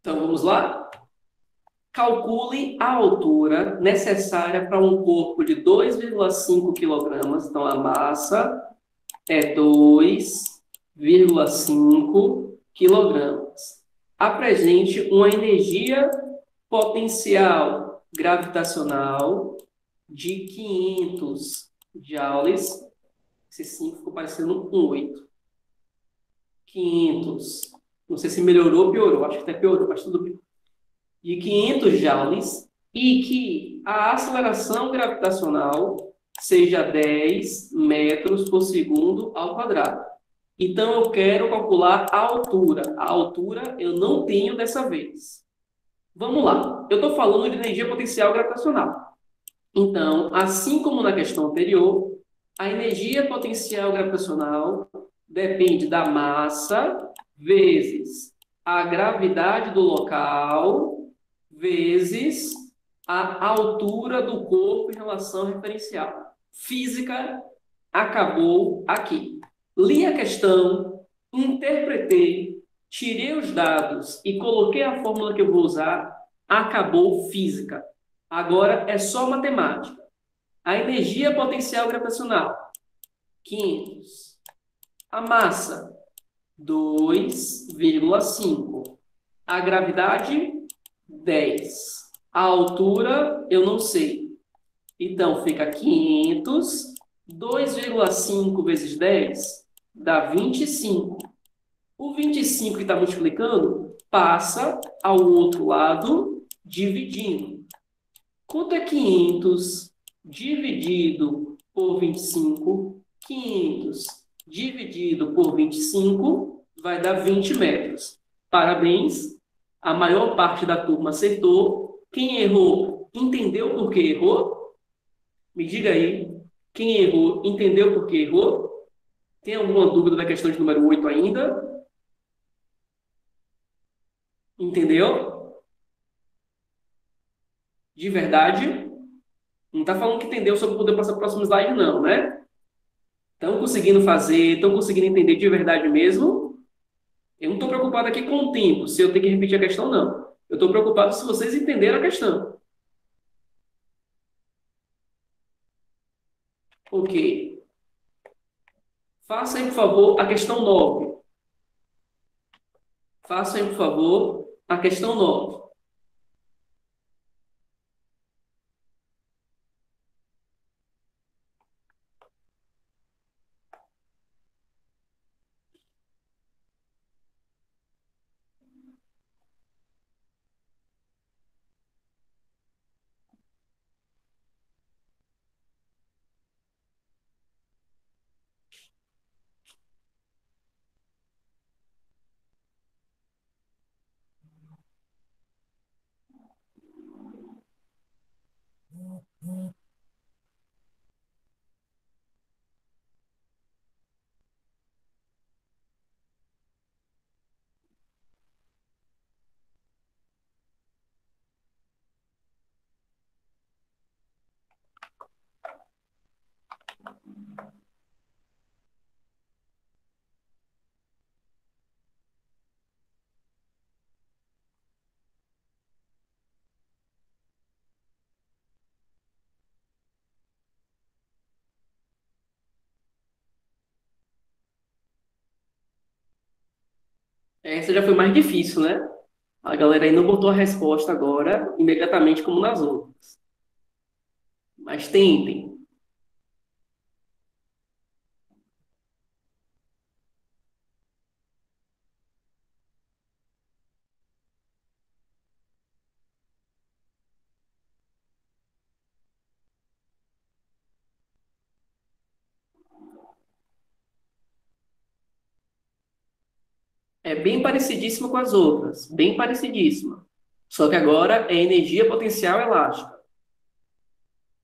Então, vamos lá? Calcule a altura necessária para um corpo de 2,5 quilogramas. Então, a massa é 2,5 quilogramas. Apresente uma energia potencial gravitacional de 500 joules. Esse 5 ficou parecendo um 8. 500. Não sei se melhorou ou piorou. Acho que até piorou, mas tudo bem. De 500 joules e que a aceleração gravitacional seja 10 metros por segundo ao quadrado. Então, eu quero calcular a altura. A altura eu não tenho dessa vez. Vamos lá. Eu estou falando de energia potencial gravitacional. Então, assim como na questão anterior, a energia potencial gravitacional depende da massa vezes a gravidade do local vezes a altura do corpo em relação ao referencial. Física acabou aqui. Li a questão, interpretei, tirei os dados e coloquei a fórmula que eu vou usar, acabou física. Agora é só matemática. A energia potencial gravitacional, 500. A massa, 2,5. A gravidade, 10. A altura, eu não sei. Então, fica 500. 2,5 vezes 10 dá 25. O 25 que está multiplicando passa ao outro lado dividindo. Quanto é 500 dividido por 25? 500 dividido por 25 vai dar 20 metros. Parabéns, a maior parte da turma acertou. Quem errou, entendeu por que errou? Me diga aí. Quem errou, entendeu por que errou? Tem alguma dúvida da questão de número 8 ainda? Entendeu? De verdade? Não está falando que entendeu só para poder passar para o próximo slide, não, né? Estão conseguindo fazer, estão conseguindo entender de verdade mesmo? Eu não estou preocupado aqui com o tempo, se eu tenho que repetir a questão, não. Eu estou preocupado se vocês entenderam a questão. Ok. Faça aí, por favor, a questão 9. Faça aí, por favor, a questão 9. Essa já foi mais difícil, né? A galera aí não botou a resposta agora, imediatamente, como nas outras. Mas tentem. É bem parecidíssima com as outras. Bem parecidíssima. Só que agora é energia potencial elástica.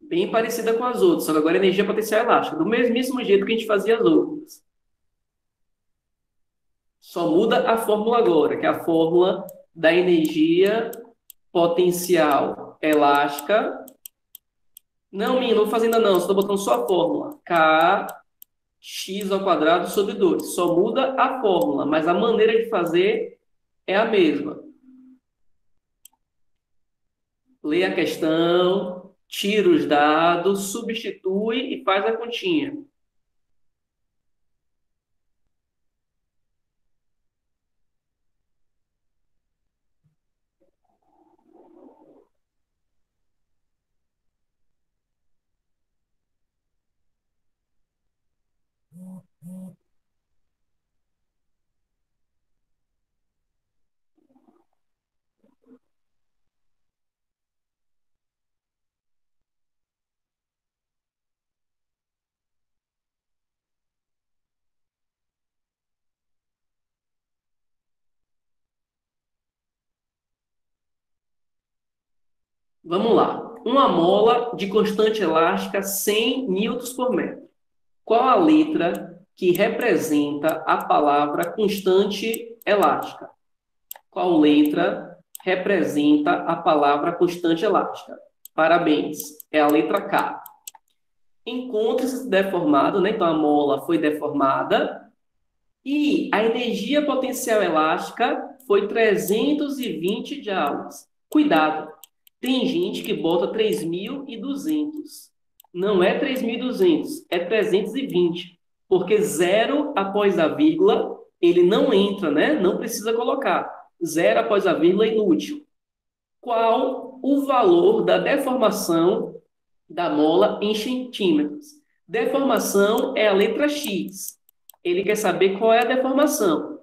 Bem parecida com as outras, só que agora é energia potencial elástica. Do mesmíssimo jeito que a gente fazia as outras. Só muda a fórmula agora, que é a fórmula da energia potencial elástica. Não, minha, não vou fazer ainda não, estou botando só a fórmula. Kx ao quadrado sobre 2. Só muda a fórmula, mas a maneira de fazer é a mesma. Lê a questão, tira os dados, substitui e faz a continha. Vamos lá. Uma mola de constante elástica 100 newtons por metro. Qual a letra que representa a palavra constante elástica? Qual letra representa a palavra constante elástica? Parabéns, é a letra K. Encontra-se deformado, né? Então a mola foi deformada e a energia potencial elástica foi 320 joules. Cuidado, tem gente que bota 3.200. Não é 3.200, é 320. Porque zero após a vírgula, ele não entra, né? Não precisa colocar. Zero após a vírgula é inútil. Qual o valor da deformação da mola em centímetros? Deformação é a letra X. Ele quer saber qual é a deformação.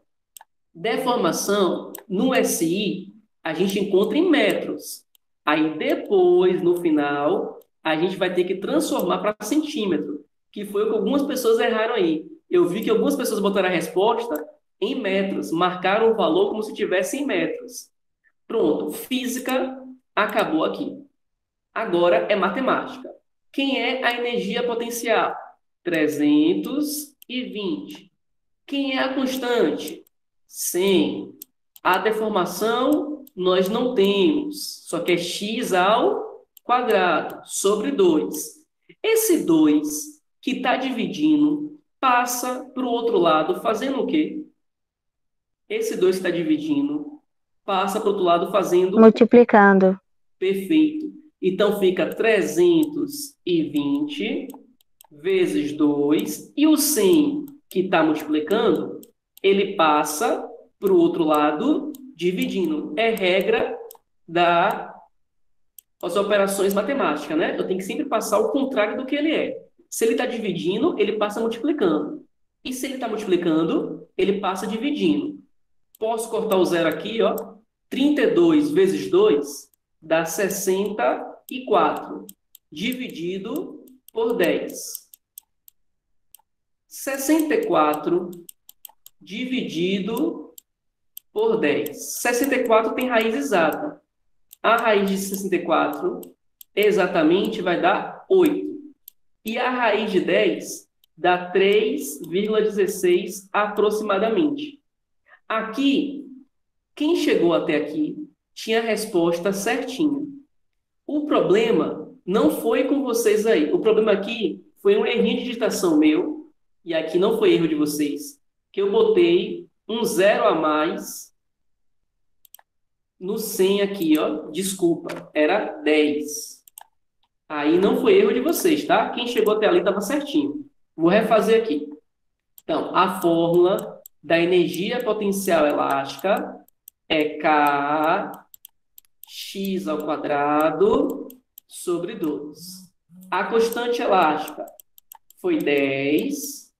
Deformação, no SI, a gente encontra em metros. Aí depois, no final, a gente vai ter que transformar para centímetro, que foi o que algumas pessoas erraram aí. Eu vi que algumas pessoas botaram a resposta em metros, marcaram o valor como se tivesse em metros. Pronto, física acabou aqui. Agora é matemática. Quem é a energia potencial? 320. Quem é a constante? 100. A deformação nós não temos, só que é x ao quadrado sobre 2. Esse 2 que está dividindo passa para o outro lado fazendo o quê? Esse 2 que está dividindo passa para o outro lado fazendo... Multiplicando. Perfeito. Então fica 320 vezes 2. E o 100 que está multiplicando, ele passa para o outro lado dividindo. É regra das operações matemáticas, né? Eu tenho que sempre passar o contrário do que ele é. Se ele está dividindo, ele passa multiplicando. E se ele está multiplicando, ele passa dividindo. Posso cortar o zero aqui, ó. 32 vezes 2 dá 64, dividido por 10. 64 dividido por 10. 64 tem raiz exata. A raiz de 64 exatamente vai dar 8. E a raiz de 10 dá 3,16 aproximadamente. Aqui, quem chegou até aqui tinha a resposta certinha. O problema não foi com vocês aí. O problema aqui foi um errinho de digitação meu, e aqui não foi erro de vocês, que eu botei um zero a mais no 100 aqui, ó. Desculpa, era 10. Aí não foi erro de vocês, tá? Quem chegou até ali estava certinho. Vou refazer aqui. Então, a fórmula da energia potencial elástica é Kx ao quadrado sobre 2. A constante elástica foi 10.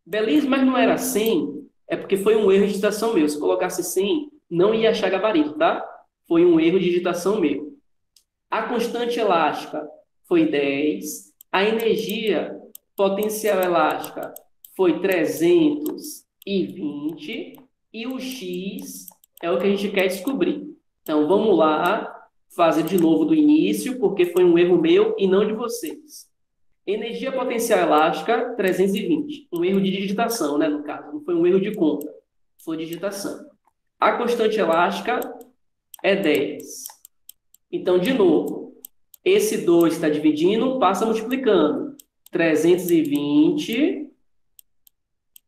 Beleza, mas não era 100. É porque foi um erro de digitação meu. Se colocasse 100, não ia achar gabarito, tá? Foi um erro de digitação meu. A constante elástica foi 10. A energia potencial elástica foi 320. E o x é o que a gente quer descobrir. Então, vamos lá fazer de novo do início, porque foi um erro meu e não de vocês. Energia potencial elástica, 320. Um erro de digitação, né, no caso. Não foi um erro de conta, foi digitação. A constante elástica é 10. Então, de novo, esse 2 está dividindo, passa multiplicando. 320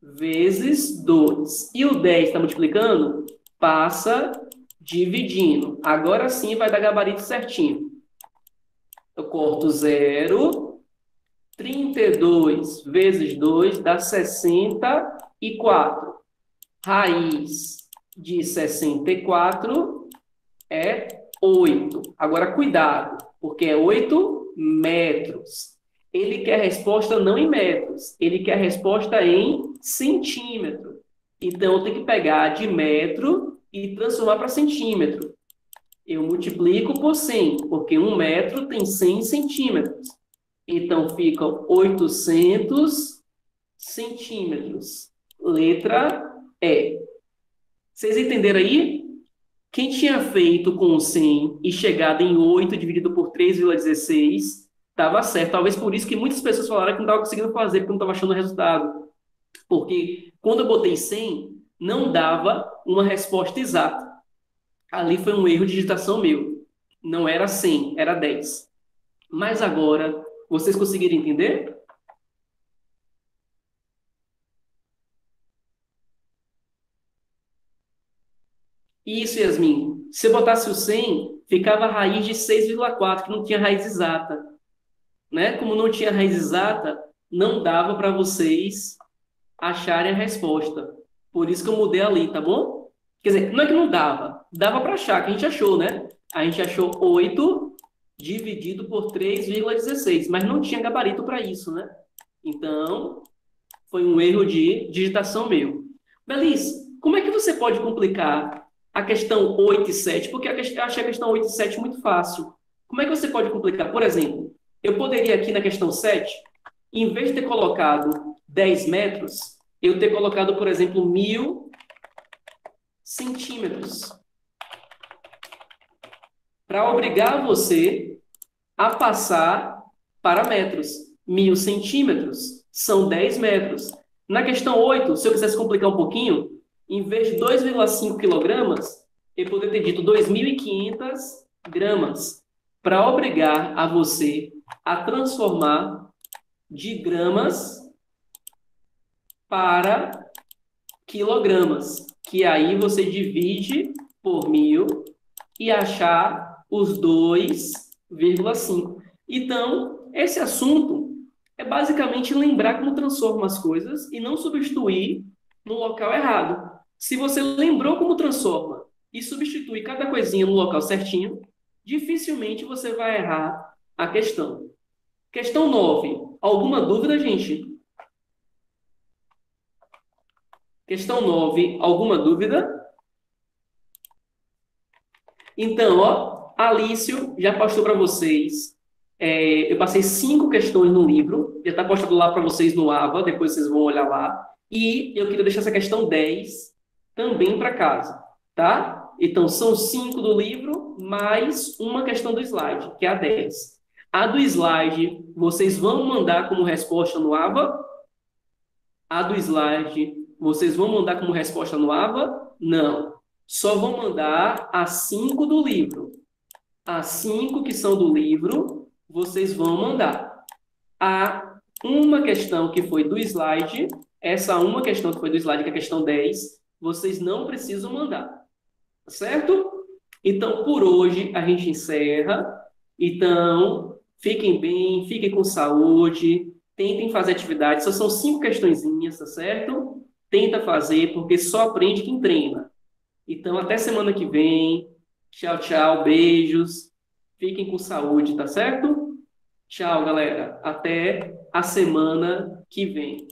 vezes 2. E o 10 está multiplicando? Passa dividindo. Agora sim vai dar gabarito certinho. Eu corto 0. 32 vezes 2 dá 64. Raiz de 64 é 8. Agora, cuidado, porque é 8 metros. Ele quer a resposta não em metros, ele quer a resposta em centímetro. Então, eu tenho que pegar de metro e transformar para centímetro. Eu multiplico por 100, porque 1 metro tem 100 centímetros. Então, ficam 800 centímetros. Letra E. Vocês entenderam aí? Quem tinha feito com 100 e chegado em 8 dividido por 3,16, estava certo. Talvez por isso que muitas pessoas falaram que não estava conseguindo fazer, porque não estava achando o resultado. Porque quando eu botei 100, não dava uma resposta exata. Ali foi um erro de digitação meu. Não era 100, era 10. Mas agora, vocês conseguiram entender? Isso, Yasmin. Se eu botasse o 100, ficava a raiz de 6,4, que não tinha raiz exata. Né? Como não tinha raiz exata, não dava para vocês acharem a resposta. Por isso que eu mudei ali, tá bom? Quer dizer, não é que não dava. Dava para achar, que a gente achou, né? A gente achou 8 dividido por 3,16, mas não tinha gabarito para isso, né? Então, foi um erro de digitação meu. Beliz, como é que você pode complicar a questão 8 e 7? Porque eu achei a questão 8 e 7 muito fácil. Como é que você pode complicar? Por exemplo, eu poderia aqui na questão 7, em vez de ter colocado 10 metros, eu ter colocado, por exemplo, 1000 centímetros. Para obrigar você a passar para metros. 1000 centímetros são 10 metros. Na questão 8, se eu quisesse complicar um pouquinho, em vez de 2,5 quilogramas, eu poderia ter dito 2.500 gramas, para obrigar a você a transformar de gramas para quilogramas, que aí você divide por 1000 e achar os 2,5. Então, esse assunto é basicamente lembrar como transforma as coisas e não substituir no local errado. Se você lembrou como transforma e substitui cada coisinha no local certinho, dificilmente você vai errar a questão. Questão 9. Alguma dúvida, gente? Questão 9. Alguma dúvida? Então, ó, Alício já postou para vocês. Eu passei 5 questões no livro, já está postado lá para vocês no AVA, depois vocês vão olhar lá. E eu queria deixar essa questão 10 também para casa, tá? Então, são 5 do livro, mais uma questão do slide, que é a 10. A do slide, vocês vão mandar como resposta no AVA? A do slide, vocês vão mandar como resposta no AVA? Não. Só vão mandar as 5 do livro. As 5 que são do livro, vocês vão mandar. A uma questão que foi do slide, essa uma questão que foi do slide, que é a questão 10, vocês não precisam mandar. Certo? Então, por hoje, a gente encerra. Então, fiquem bem, fiquem com saúde, tentem fazer atividade. Só são 5 questõezinhas, tá certo? Tenta fazer, porque só aprende quem treina. Então, até semana que vem. Tchau, tchau, beijos. Fiquem com saúde, tá certo? Tchau, galera. Até a semana que vem.